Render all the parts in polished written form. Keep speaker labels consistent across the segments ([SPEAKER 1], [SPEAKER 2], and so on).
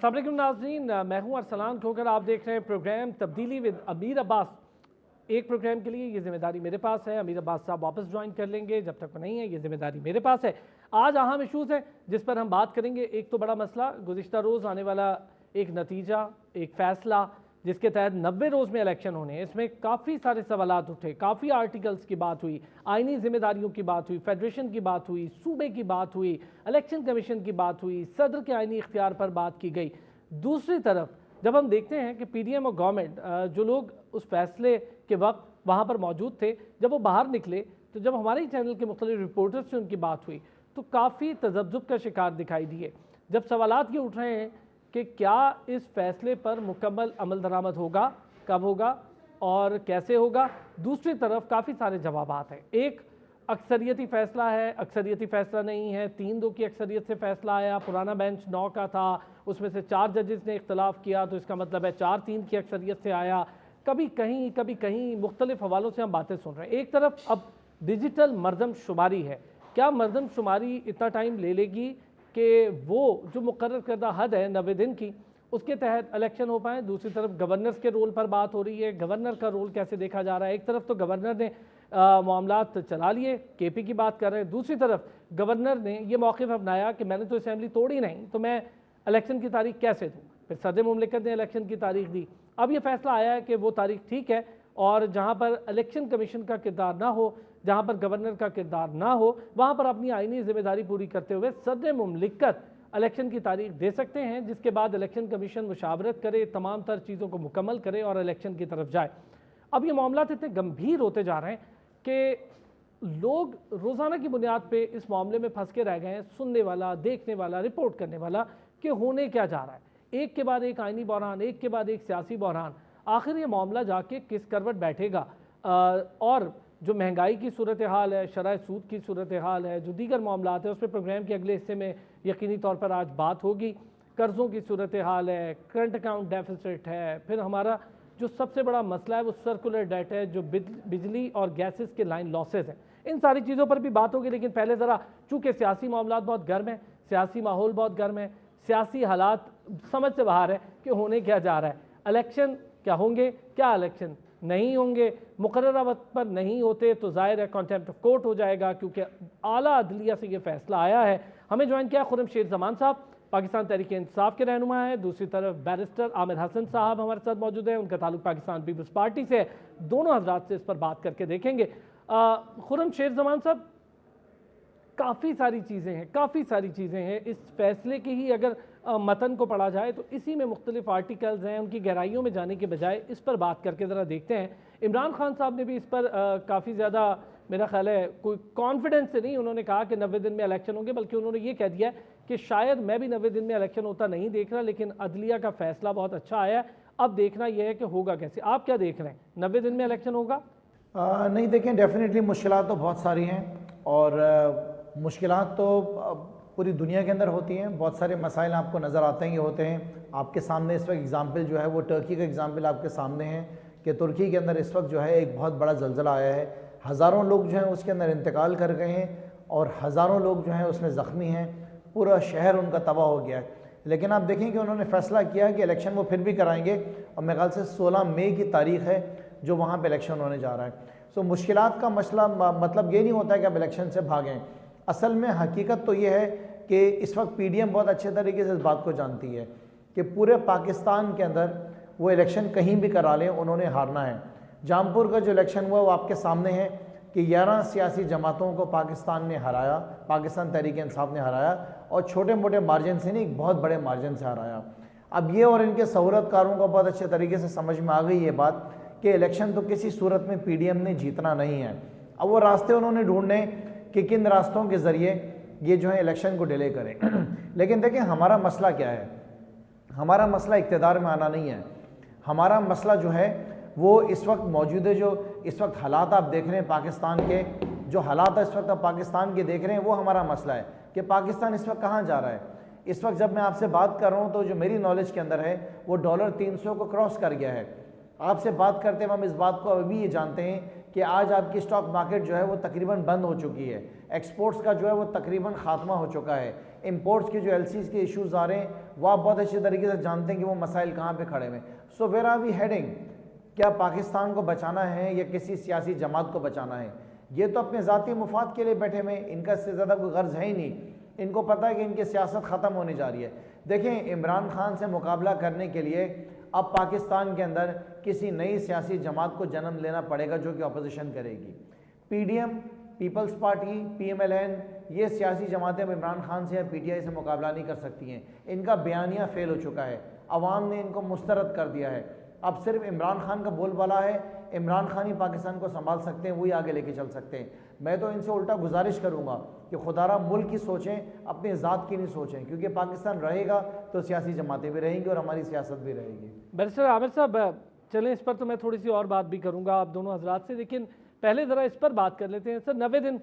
[SPEAKER 1] अस्सलाम वालेकुम नाज़रीन, मैं हूं अरसलान ठोकर। आप देख रहे हैं प्रोग्राम तब्दीली विद अमीर अब्बास। एक प्रोग्राम के लिए ये जिम्मेदारी मेरे पास है, अमीर अब्बास साहब वापस ज्वाइन कर लेंगे, जब तक वो नहीं है ये जिम्मेदारी मेरे पास है। आज अहम इशूज़ हैं जिस पर हम बात करेंगे। एक तो बड़ा मसला, गुज़िश्ता रोज़ आने वाला एक नतीजा, एक फ़ैसला जिसके तहत 90 रोज़ में इलेक्शन होने हैं। इसमें काफ़ी सारे सवालात उठे, काफ़ी आर्टिकल्स की बात हुई, आइनी जिम्मेदारियों की बात हुई, फेडरेशन की बात हुई, सूबे की बात हुई, इलेक्शन कमीशन की बात हुई, सदर के आइनी इख्तियार पर बात की गई। दूसरी तरफ जब हम देखते हैं कि पीडीएम और गवर्नमेंट, जो लोग उस फैसले के वक्त वहाँ पर मौजूद थे, जब वो बाहर निकले तो जब हमारे चैनल के मुख्तलिफ रिपोर्टर्स से उनकी बात हुई तो काफ़ी तजब्जुब का शिकार दिखाई दिए। जब सवालात ये उठ रहे हैं कि क्या इस फैसले पर मुकम्मल अमल दरामद होगा, कब होगा और कैसे होगा, दूसरी तरफ काफ़ी सारे जवाबात हैं। एक अक्सरियती फ़ैसला है, अक्सरियती फ़ैसला नहीं है, 3-2 की अक्सरियत से फ़ैसला आया। पुराना बेंच 9 का था, उसमें से 4 जजेस ने इख्तलाफ किया, तो इसका मतलब है 4-3 की अक्सरियत से आया। कभी कहीं मुख्तलिफ हवालों से हम बातें सुन रहे हैं। एक तरफ अब डिजिटल मरदमशुमारी है, क्या मरदमशुमारी इतना टाइम ले लेगी कि वो जो मुकर्रर करदा हद है 90 दिन की, उसके तहत इलेक्शन हो पाए। दूसरी तरफ गवर्नर्स के रोल पर बात हो रही है, गवर्नर का रोल कैसे देखा जा रहा है। एक तरफ तो गवर्नर ने मामलात चला लिए, केपी की बात कर रहे हैं, दूसरी तरफ गवर्नर ने यह मौक़िफ़ अपनाया कि मैंने तो असेंबली तोड़ी नहीं, तो मैं इलेक्शन की तारीख कैसे दूँ। फिर सदर मुमलिकत ने इलेक्शन की तारीख दी। अब यह फैसला आया है कि वो तारीख ठीक है, और जहाँ पर इलेक्शन कमीशन का किरदार ना हो, जहाँ पर गवर्नर का किरदार ना हो, वहाँ पर अपनी आइनी जिम्मेदारी पूरी करते हुए सदर मुमलिकत इलेक्शन की तारीख दे सकते हैं, जिसके बाद इलेक्शन कमीशन मुशावरत करे, तमाम तर चीज़ों को मुकम्मल करे और इलेक्शन की तरफ जाए। अब ये मामला इतने गंभीर होते जा रहे हैं कि लोग रोज़ाना की बुनियाद पे इस मामले में फंस के रह गए हैं, सुनने वाला, देखने वाला, रिपोर्ट करने वाला, कि होने क्या जा रहा है। एक के बाद एक आइनी बहरान, एक के बाद एक सियासी बहरान, आखिर ये मामला जाके किस करवट बैठेगा। और जो महंगाई की सूरत हाल है, शरह सूद की सूरत हाल है, जो दीगर मामलात है, उस पर प्रोग्राम के अगले हिस्से में यकीनी तौर पर आज बात होगी। कर्ज़ों की सूरत हाल है, करंट अकाउंट डेफिसिट है, फिर हमारा जो सबसे बड़ा मसला है वो सर्कुलर डेट है, जो बिजली और गैसेस के लाइन लॉसेस हैं। इन सारी चीज़ों पर भी बात होगी, लेकिन पहले ज़रा, चूँकि सियासी मामलात बहुत गर्म है, सियासी माहौल बहुत गर्म है, सियासी हालात समझ से बाहर है कि होने क्या जा रहा है। इलेक्शन क्या होंगे, क्या इलेक्शन नहीं होंगे, मुकर्ररा वक्त पर नहीं होते तो ज़ाहिर है कॉन्टेम्प्ट ऑफ कोर्ट हो जाएगा, क्योंकि आला अदलिया से ये फैसला आया है। हमें ज्वाइन किया खुर्रमशेर ज़मान साहब, पाकिस्तान तहरीक इंसाफ के रहनुमा है। दूसरी तरफ बैरिस्टर आमिर हसन साहब हमारे साथ मौजूद है, उनका ताल्लुक पाकिस्तान पीपल्स पार्टी से है। दोनों हजरात से इस पर बात करके देखेंगे। खुर्रमशेर ज़मान साहब, काफ़ी सारी चीज़ें हैं इस फैसले की ही अगर मतन को पढ़ा जाए तो इसी में मुख्तलिफ आर्टिकल्स हैं, उनकी गहराइयों में जाने के बजाय इस पर बात करके ज़रा देखते हैं। इमरान खान साहब ने भी इस पर काफ़ी ज़्यादा, मेरा ख्याल है कोई कॉन्फिडेंस से नहीं उन्होंने कहा कि 90 दिन में इलेक्शन होंगे, बल्कि उन्होंने ये कह दिया कि शायद मैं भी 90 दिन में इलेक्शन होता नहीं देख रहा, लेकिन अदलिया का फैसला बहुत अच्छा आया है, अब देखना यह है कि होगा कैसे। आप क्या देख रहे हैं, 90 दिन में इलेक्शन होगा?
[SPEAKER 2] नहीं, देखें, डेफिनेटली मुश्किलात तो बहुत सारी हैं, और मुश्किलात तो पूरी दुनिया के अंदर होती हैं। बहुत सारे मसाइल आपको नज़र आते हैं, ये होते हैं। आपके सामने इस वक्त एग्ज़ाम्पल जो है वो टर्की का एग्ज़ाम्पल आपके सामने है कि तुर्की के अंदर इस वक्त जो है एक बहुत बड़ा ज़लज़ला आया है, हज़ारों लोग जो हैं उसके अंदर इंतकाल कर गए हैं, और हज़ारों लोग जो हैं उसमें ज़ख्मी हैं, पूरा शहर उनका तबाह हो गया है। लेकिन आप देखें कि उन्होंने फ़ैसला किया कि इलेक्शन वो फिर भी कराएंगे, और मेरे ख्याल से 16 मई की तारीख़ है जो वहाँ पर इलेक्शन होने जा रहा है। सो मुश्किलात का मसला मतलब ये नहीं होता है कि आप इलेक्शन से भागें। असल में हकीकत तो ये है कि इस वक्त पीडीएम बहुत अच्छे तरीके से इस बात को जानती है कि पूरे पाकिस्तान के अंदर वो इलेक्शन कहीं भी करा लें, उन्होंने हारना है। जामपुर का जो इलेक्शन हुआ वो आपके सामने है कि 11 सियासी जमातों को पाकिस्तान ने हराया, पाकिस्तान तहरीक इंसाफ ने हराया, और छोटे मोटे मार्जिन से नहीं, एक बहुत बड़े मार्जिन से हराया। अब ये और इनके सहूलतकारों को बहुत अच्छे तरीके से समझ में आ गई ये बात कि इलेक्शन तो किसी सूरत में पीडीएम ने जीतना नहीं है। अब वो रास्ते उन्होंने ढूंढने कि किन रास्तों के ज़रिए ये जो है इलेक्शन को डिले करें। लेकिन देखिए, हमारा मसला क्या है, हमारा मसला इक़्तिदार में आना नहीं है। हमारा मसला जो है वो इस वक्त मौजूद है, जो इस वक्त हालात आप देख रहे हैं पाकिस्तान के, जो हालात इस वक्त आप पाकिस्तान के देख रहे हैं, वो हमारा मसला है कि पाकिस्तान इस वक्त कहाँ जा रहा है। इस वक्त जब मैं आपसे बात कर रहा हूँ तो जो मेरी नॉलेज के अंदर है वो $300 को क्रॉस कर गया है। आपसे बात करते हुए हम इस बात को अभी ये जानते हैं कि आज आपकी स्टॉक मार्केट जो है वो तकरीबन बंद हो चुकी है, एक्सपोर्ट्स का जो है वो तकरीबन ख़ात्मा हो चुका है, इंपोर्ट्स के जो एलसीज के इश्यूज़ आ रहे हैं वो आप बहुत अच्छे तरीके से जानते हैं कि वो मसाइल कहाँ पे खड़े हुए हैं। So where are we heading? क्या पाकिस्तान को बचाना है या किसी सियासी जमात को बचाना है? ये तो अपने ज़ाती मुफाद के लिए बैठे हुए, इनका इससे ज़्यादा कोई गर्ज है ही नहीं। इनको पता है कि इनकी सियासत ख़त्म होने जा रही है। देखें, इमरान खान से मुकाबला करने के लिए अब पाकिस्तान के अंदर किसी नई सियासी जमात को जन्म लेना पड़ेगा जो कि अपोजिशन करेगी। पीडीएम, पीपल्स पार्टी, पीएमएलएन, ये सियासी जमातें अब इमरान खान से या पीटीआई से मुकाबला नहीं कर सकती हैं। इनका बयानिया फेल हो चुका है, अवाम ने इनको मुस्तरद कर दिया है। अब सिर्फ इमरान खान का बोलबाला है, इमरान खान ही पाकिस्तान को संभाल सकते हैं, वही आगे लेके चल सकते हैं। मैं तो इनसे उल्टा गुजारिश करूंगा कि खुदारा मुल्क की सोचें, अपने ज़ात की नहीं सोचें, क्योंकि पाकिस्तान रहेगा तो सियासी जमातें भी रहेंगी और हमारी सियासत भी रहेगी।
[SPEAKER 1] बैरिस्टर आमिर साहब, चलें इस पर तो मैं थोड़ी सी और बात भी करूंगा आप दोनों हजरात से, लेकिन पहले ज़रा इस पर बात कर लेते हैं। सर 90 दिन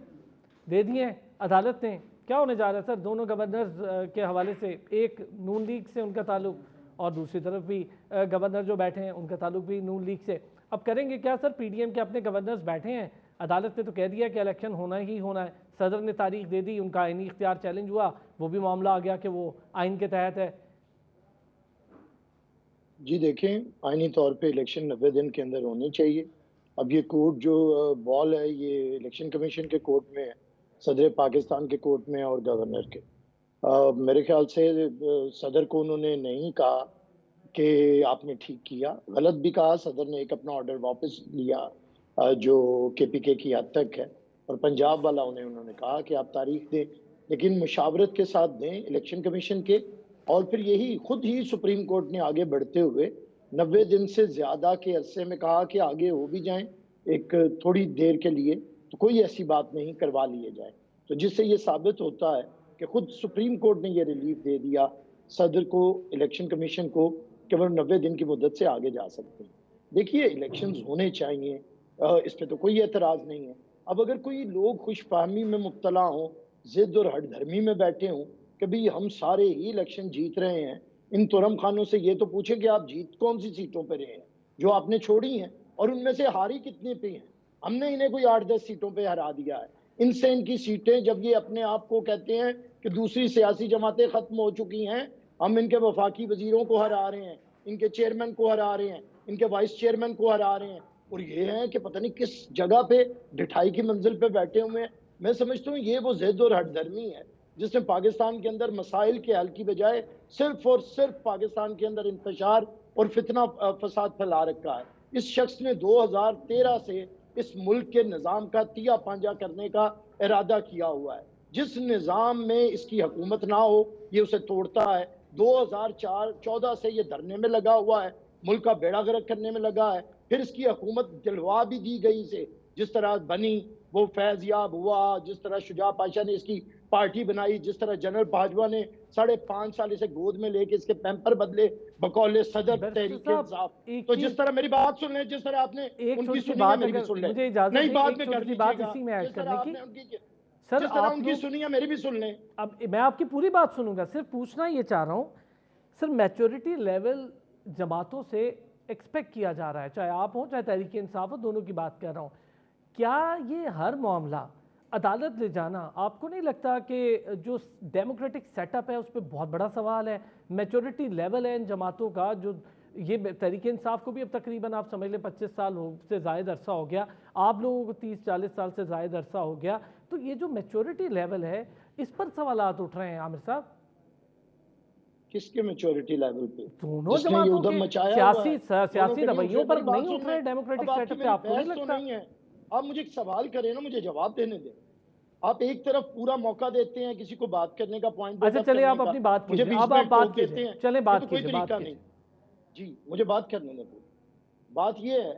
[SPEAKER 1] दे दिए हैं अदालत ने, क्या होने जा रहा है सर दोनों गवर्नर्स के हवाले से? एक नून लीग से उनका ताल्लुक और दूसरी तरफ भी गवर्नर जो बैठे हैं उनका ताल्लुक भी नून लीग से। अब करेंगे क्या सर? पीडीएम के अपने गवर्नर्स बैठे हैं, अदालत ने तो कह दिया कि इलेक्शन होना ही होना है, सदर ने तारीख दे दी, उनका आइनी इख्तियार चैलेंज हुआ, वो भी मामला आ गया कि वो आइन के तहत है।
[SPEAKER 3] जी देखें, आइनी तौर पे इलेक्शन 90 दिन के अंदर होनी चाहिए। अब ये कोर्ट जो बॉल है ये इलेक्शन कमीशन के कोर्ट में है, सदर पाकिस्तान के कोर्ट में और गवर्नर के। मेरे ख्याल से सदर को उन्होंने नहीं कहा कि आपने ठीक किया, गलत भी कहा। सदर ने एक अपना ऑर्डर वापस लिया जो केपीके की हद तक है, और पंजाब वाला उन्होंने कहा कि आप तारीख दें, लेकिन मुशावरत के साथ दें इलेक्शन कमीशन के। और फिर यही खुद ही सुप्रीम कोर्ट ने आगे बढ़ते हुए 90 दिन से ज्यादा के अरसे में कहा कि आगे हो भी जाएं एक थोड़ी देर के लिए, तो कोई ऐसी बात नहीं, करवा लिए जाए। तो जिससे ये साबित होता है कि खुद सुप्रीम कोर्ट ने ये रिलीफ दे दिया सदर को, इलेक्शन कमीशन को, कि वो 90 दिन की मुद्दत से आगे जा सकते हैं। देखिए, इलेक्शंस होने चाहिए, इस पे तो कोई एतराज नहीं है। अब अगर कोई लोग खुशफहमी में मुब्तला हों, जिद और हठधर्मी में बैठे हों कि भाई हम सारे ही इलेक्शन जीत रहे हैं, इन तुरम खानों से ये तो पूछें कि आप जीत कौन सी सीटों पर रहे हैं जो आपने छोड़ी हैं, और उनमें से हारी कितने पे हैं? हमने इन्हें कोई 8-10 सीटों पे हरा दिया है। इनसे इनकी सीटें, जब ये अपने आप को कहते हैं कि दूसरी सियासी जमातें खत्म हो चुकी हैं, हम इनके वफाकी वजीरों को हरा रहे हैं, इनके चेयरमैन को हरा रहे हैं, इनके वाइस चेयरमैन को हरा रहे हैं, और ये है कि पता नहीं किस जगह पे ढिठाई की मंजिल पे बैठे हुए हैं। मैं समझता हूँ ये वो जिद और हठधर्मी है जिसने पाकिस्तान के अंदर मसाइल के हल की बजाय सिर्फ और सिर्फ पाकिस्तान के अंदर इंतशार और फितना फसाद फैला रखा है। इस शख्स ने 2013 से इस मुल्क के निज़ाम का तिया पांजा करने का इरादा किया हुआ है। जिस निज़ाम में इसकी हुकूमत ना हो ये उसे तोड़ता है। 2014 से ये धरने में लगा हुआ है, मुल्क का बेड़ा गर्क करने में लगा है। फिर इसकी हुकूमत दिलवा भी दी गई से, जिस तरह बनी वो फैज़याब हुआ, जिस तरह शुजा पाशा ने इसकी पार्टी बनाई, जिस तरह जनरल बाजवा ने 5.5 साल इसे गोद में लेके इसके पैम्पर बदले बकौले सदर तहरीक इंसाफ। तो जिस तरह मेरी बात सुन लें, जिस तरह आपने उनकी सुनी है मेरी भी सुन लें। नहीं, बात में कर दीजिएगा। सर जिस तरह उनकी सुनी है मेरी भी सुन लें।
[SPEAKER 1] अब मैं आपकी पूरी बात सुनूंगा, सिर्फ पूछना ये चाह रहा हूँ सर, मैच्योरिटी लेवल जमातों से एक्सपेक्ट किया जा रहा है, चाहे आप हो चाहे तहरीक इंसाफ हो, दोनों की बात कर रहा हूँ। क्या ये हर मामला अदालत ले जाना, आपको नहीं लगता कि जो डेमोक्रेटिक सेटअप है उस पर बहुत बड़ा सवाल है? मैच्योरिटी लेवल है इन जमातों का, जो ये तहरीक इंसाफ को भी अब तकरीबन आप समझ लें 25 साल से ज़ायद अरसा हो गया, आप लोगों को 30-40 साल से ज़ायद अरसा हो गया, तो ये जो मैच्योरिटी लेवल है इस पर सवालात उठ रहे हैं आमिर साहब।
[SPEAKER 3] किसके मैच्योरिटी लेवल पे?
[SPEAKER 1] दोनों जमातों के सियासी रवैयों पर नहीं उठ रहे डेमोक्रेटिक सेटअप पे, आपको नहीं लगता?
[SPEAKER 3] नहीं है। आप मुझे एक सवाल करें ना, मुझे जवाब देने दें। आप एक तरफ पूरा मौका देते हैं किसी को बात करने का, पॉइंट।
[SPEAKER 1] अच्छा चलिए आप अपनी बात कीजिए, अब आप बात कीजिए, चलें बात कीजिए, बात कीजिए।
[SPEAKER 3] जी मुझे बात करने दें। बात ये है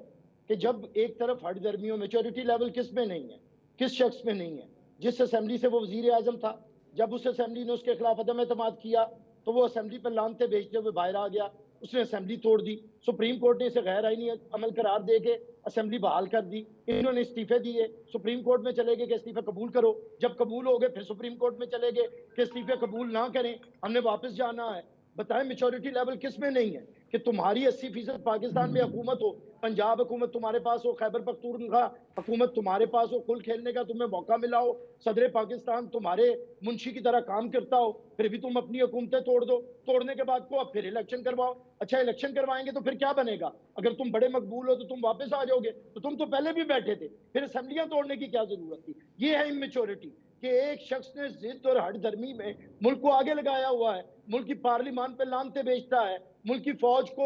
[SPEAKER 3] कि जब एक तरफ हठधर्मियों, मैच्योरिटी लेवल किस में नहीं है, किस शख्स में नहीं है? जिस असेंबली से वो वजीर आजम था, जब उस असेंबली ने उसके खिलाफ अदम एतमाद किया तो वो असेंबली पर लानते भेजते हुए बाहर आ गया, उसने असेंबली तोड़ दी। सुप्रीम कोर्ट ने इसे गैर आईनी अमल करार दे के असेंबली बहाल कर दी। इन्होंने इस्तीफे दिए, सुप्रीम कोर्ट में चले गए कि इस्तीफे कबूल करो। जब कबूल हो गए फिर सुप्रीम कोर्ट में चले गए कि इस्तीफे कबूल ना करें, हमने वापस जाना है। बताएं मेच्योरिटी लेवल किस में नहीं है कि तुम्हारी 80% पाकिस्तान में हुकूमत हो, पंजाब हुकूमत तुम्हारे पास हो, खैबर पख्तूनख्वा हुकूमत तुम्हारे पास हो, कुल खेलने का तुम्हें मौका मिला हो, सदर पाकिस्तान तुम्हारे मुंशी की तरह काम करता हो, फिर भी तुम अपनी हुकूमतें तोड़ दो। तोड़ने के बाद को अब फिर इलेक्शन करवाओ। अच्छा, इलेक्शन करवाएंगे तो फिर क्या बनेगा? अगर तुम बड़े मकबूल हो तो तुम वापस आ जाओगे, तो तुम तो पहले भी बैठे थे, फिर असेंबलियां तोड़ने की क्या जरूरत थी? ये है इमेच्योरिटी कि एक शख्स ने जिद और हठधर्मी में मुल्क को आगे लगाया हुआ है, मुल्क की पार्लिमान पे लानते बेचता है, मुल्क की फौज को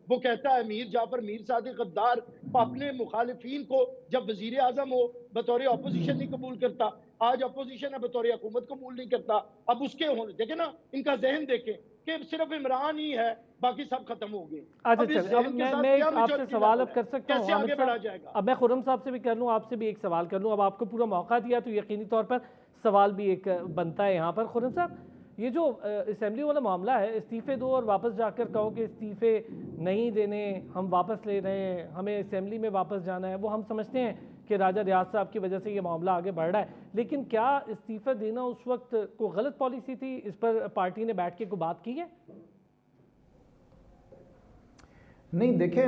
[SPEAKER 3] वो कहता है मीर जाफर मीर सादिक गद्दार, अपने मुखालिफिन को जब वजीर आजम हो बतौर अपोजिशन नहीं कबूल करता, आज अपोजिशन है बतौर हुकूमत कबूल नहीं करता। अब उसके होने देखे ना, इनका जहन देखें कि सिर्फ इमरान ही है, बाकी सब खत्म हो गए।
[SPEAKER 1] अच्छा
[SPEAKER 3] अब इस
[SPEAKER 1] चलिए, अब
[SPEAKER 3] जहन के
[SPEAKER 1] मैं
[SPEAKER 3] साथ
[SPEAKER 1] मैं
[SPEAKER 3] क्या
[SPEAKER 1] एक आपसे
[SPEAKER 3] मेच्योरिटी
[SPEAKER 1] सवाल
[SPEAKER 3] लेवल
[SPEAKER 1] अब
[SPEAKER 3] है?
[SPEAKER 1] कर सकता हूँ
[SPEAKER 3] कैसे
[SPEAKER 1] हामिद
[SPEAKER 3] आगे बढ़ा
[SPEAKER 1] साहब?
[SPEAKER 3] जाएगा?
[SPEAKER 1] अब मैं खुर्रम साहब से भी कर लूँ, आपसे भी एक सवाल कर लूँ। अब आपको पूरा मौका दिया तो यकीनी तौर पर सवाल भी एक बनता है यहाँ पर। खुर्रम साहब, ये जो असेंबली वाला मामला है, इस्तीफे दो और वापस जाकर कहो कि इस्तीफे नहीं देने, हम वापस ले रहे हैं, हमें असेंबली में वापस जाना है, वो हम समझते हैं कि राजा रियाज साहब की वजह से ये मामला आगे बढ़ रहा है, लेकिन क्या इस्तीफा देना उस वक्त को गलत पॉलिसी थी? इस पर पार्टी ने बैठ के कोई बात की है?
[SPEAKER 2] नहीं, देखें,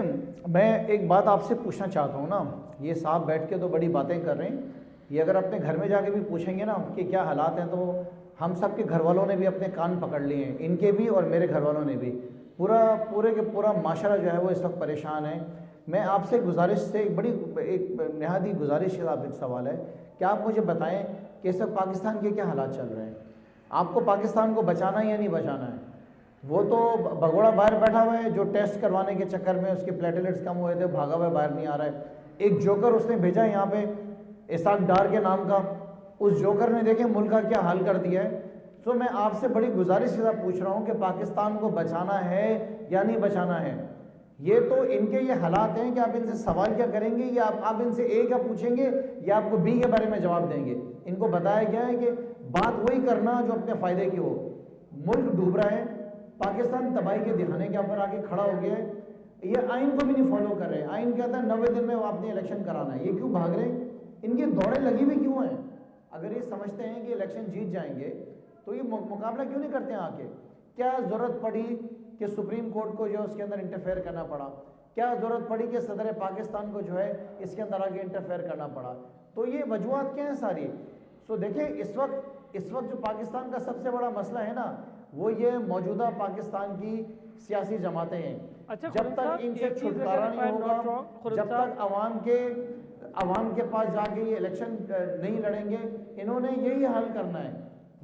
[SPEAKER 2] मैं एक बात आपसे पूछना चाहता हूँ ना, ये साहब बैठ के तो बड़ी बातें कर रहे हैं, ये अगर अपने घर में जाके भी पूछेंगे ना कि क्या हालात हैं, तो हम सब के घर वालों ने भी अपने कान पकड़ लिए हैं, इनके भी और मेरे घर वालों ने भी। पूरे के पूरा माशरा जो है वो इस वक्त परेशान है। मैं आपसे गुजारिश से एक नहायती गुजारिश के साथ एक सवाल है कि आप मुझे बताएं कि इस वक्त पाकिस्तान के क्या हालात चल रहे हैं। आपको पाकिस्तान को बचाना है या नहीं बचाना है? वो तो भगोड़ा बाहर बैठा हुआ है, जो टेस्ट करवाने के चक्कर में उसके प्लेटलेट्स कम हुए थे, भागा हुआ बाहर नहीं आ रहा है। एक जोकर उसने भेजा यहाँ पे, इसाक डार के नाम का, उस जोकर ने देखे मुल्क का क्या हाल कर दिया है। तो मैं आपसे बड़ी गुजारिश के साथ पूछ रहा हूँ कि पाकिस्तान को बचाना है या नहीं बचाना है? ये तो इनके ये हालात हैं कि आप इनसे सवाल क्या करेंगे, या आप इनसे ए क्या पूछेंगे या आपको बी के बारे में जवाब देंगे? इनको बताया गया है कि बात वही करना जो अपने फ़ायदे की हो। मुल्क डूब रहा है, पाकिस्तान तबाही के दिखाने के ऊपर आके खड़ा हो गया है। ये आइन को भी नहीं फॉलो कर रहे हैं। आइन कहता है 90 दिन में आपने इलेक्शन कराना है। ये क्यों भाग रहे हैं? इनकी दौड़ें लगी हुई क्यों हैं? अगर ये समझते हैं कि इलेक्शन जीत जाएंगे तो ये मुकाबला क्यों नहीं करते हैं आके? क्या ज़रूरत पड़ी कि सुप्रीम कोर्ट को जो उसके अंदर इंटरफेयर करना पड़ा? क्या ज़रूरत पड़ी कि सदर पाकिस्तान को जो है इसके अंदर आके इंटरफेयर करना पड़ा? तो ये वजूहत क्या हैं सारी? सो देखें, इस वक्त जो पाकिस्तान का सबसे बड़ा मसला है ना, वो ये मौजूदा पाकिस्तान की सियासी जमातें हैं।
[SPEAKER 1] अच्छा,
[SPEAKER 2] जब तक इनसे छुटकारा नहीं होगा, जब तक अवाम के पास जाके ये इलेक्शन नहीं लड़ेंगे, इन्होंने यही हल करना है।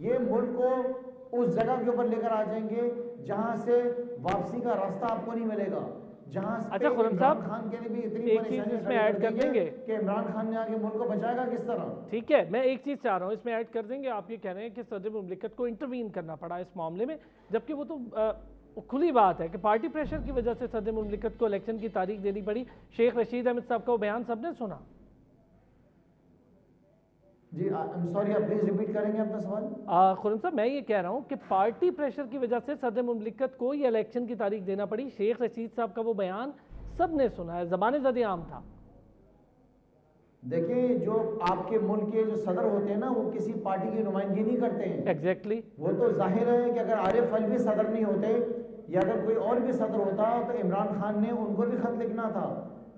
[SPEAKER 2] ये मुल्क को उस जगह के ऊपर लेकर आ जाएंगे जहां से वापसी का रास्ता आपको नहीं मिलेगा, जहां
[SPEAKER 1] अच्छा खुर्रम साहब,
[SPEAKER 2] खान के लिए भी इतनी
[SPEAKER 1] एक चीज इसमें ऐड कर देंगे
[SPEAKER 2] कि इमरान खान ने आके मुल्क को बचाएगा किस तरह?
[SPEAKER 1] ठीक है, मैं एक चीज चाह रहा हूँ इसमें ऐड कर देंगे। आप ये कह रहे हैं कि सदर मुमलिकत को इंटरवीन करना पड़ा इस मामले में, जबकि वो तो खुली बात है कि पार्टी प्रेशर की वजह से सदर मुमलिकत को इलेक्शन की तारीख देनी पड़ी। शेख रशीद अहमद साहब का वो बयान सबने सुना।
[SPEAKER 2] जी, सॉरी, आप प्लीज रिपीट करेंगे अपना सवाल?
[SPEAKER 1] खुर्रम साहब, मैं ये कह रहा हूँ कि पार्टी प्रेशर की वजह से सदर मुमलिकत को ये इलेक्शन की तारीख देना पड़ी। शेख रशीद साहब का वो बयान सबने सुना है, ज़बान ज़द आम था।
[SPEAKER 2] देखिए, जो आपके मुल्क के जो सदर होते हैं ना, वो किसी पार्टी की नुमाइंदगी नहीं करते हैं।
[SPEAKER 1] एग्जैक्टली।
[SPEAKER 2] वो तो जाहिर है कि अगर आरिफ अलवी सदर नहीं होते या अगर कोई और भी सदर होता तो इमरान खान ने उनको भी खत लिखना था।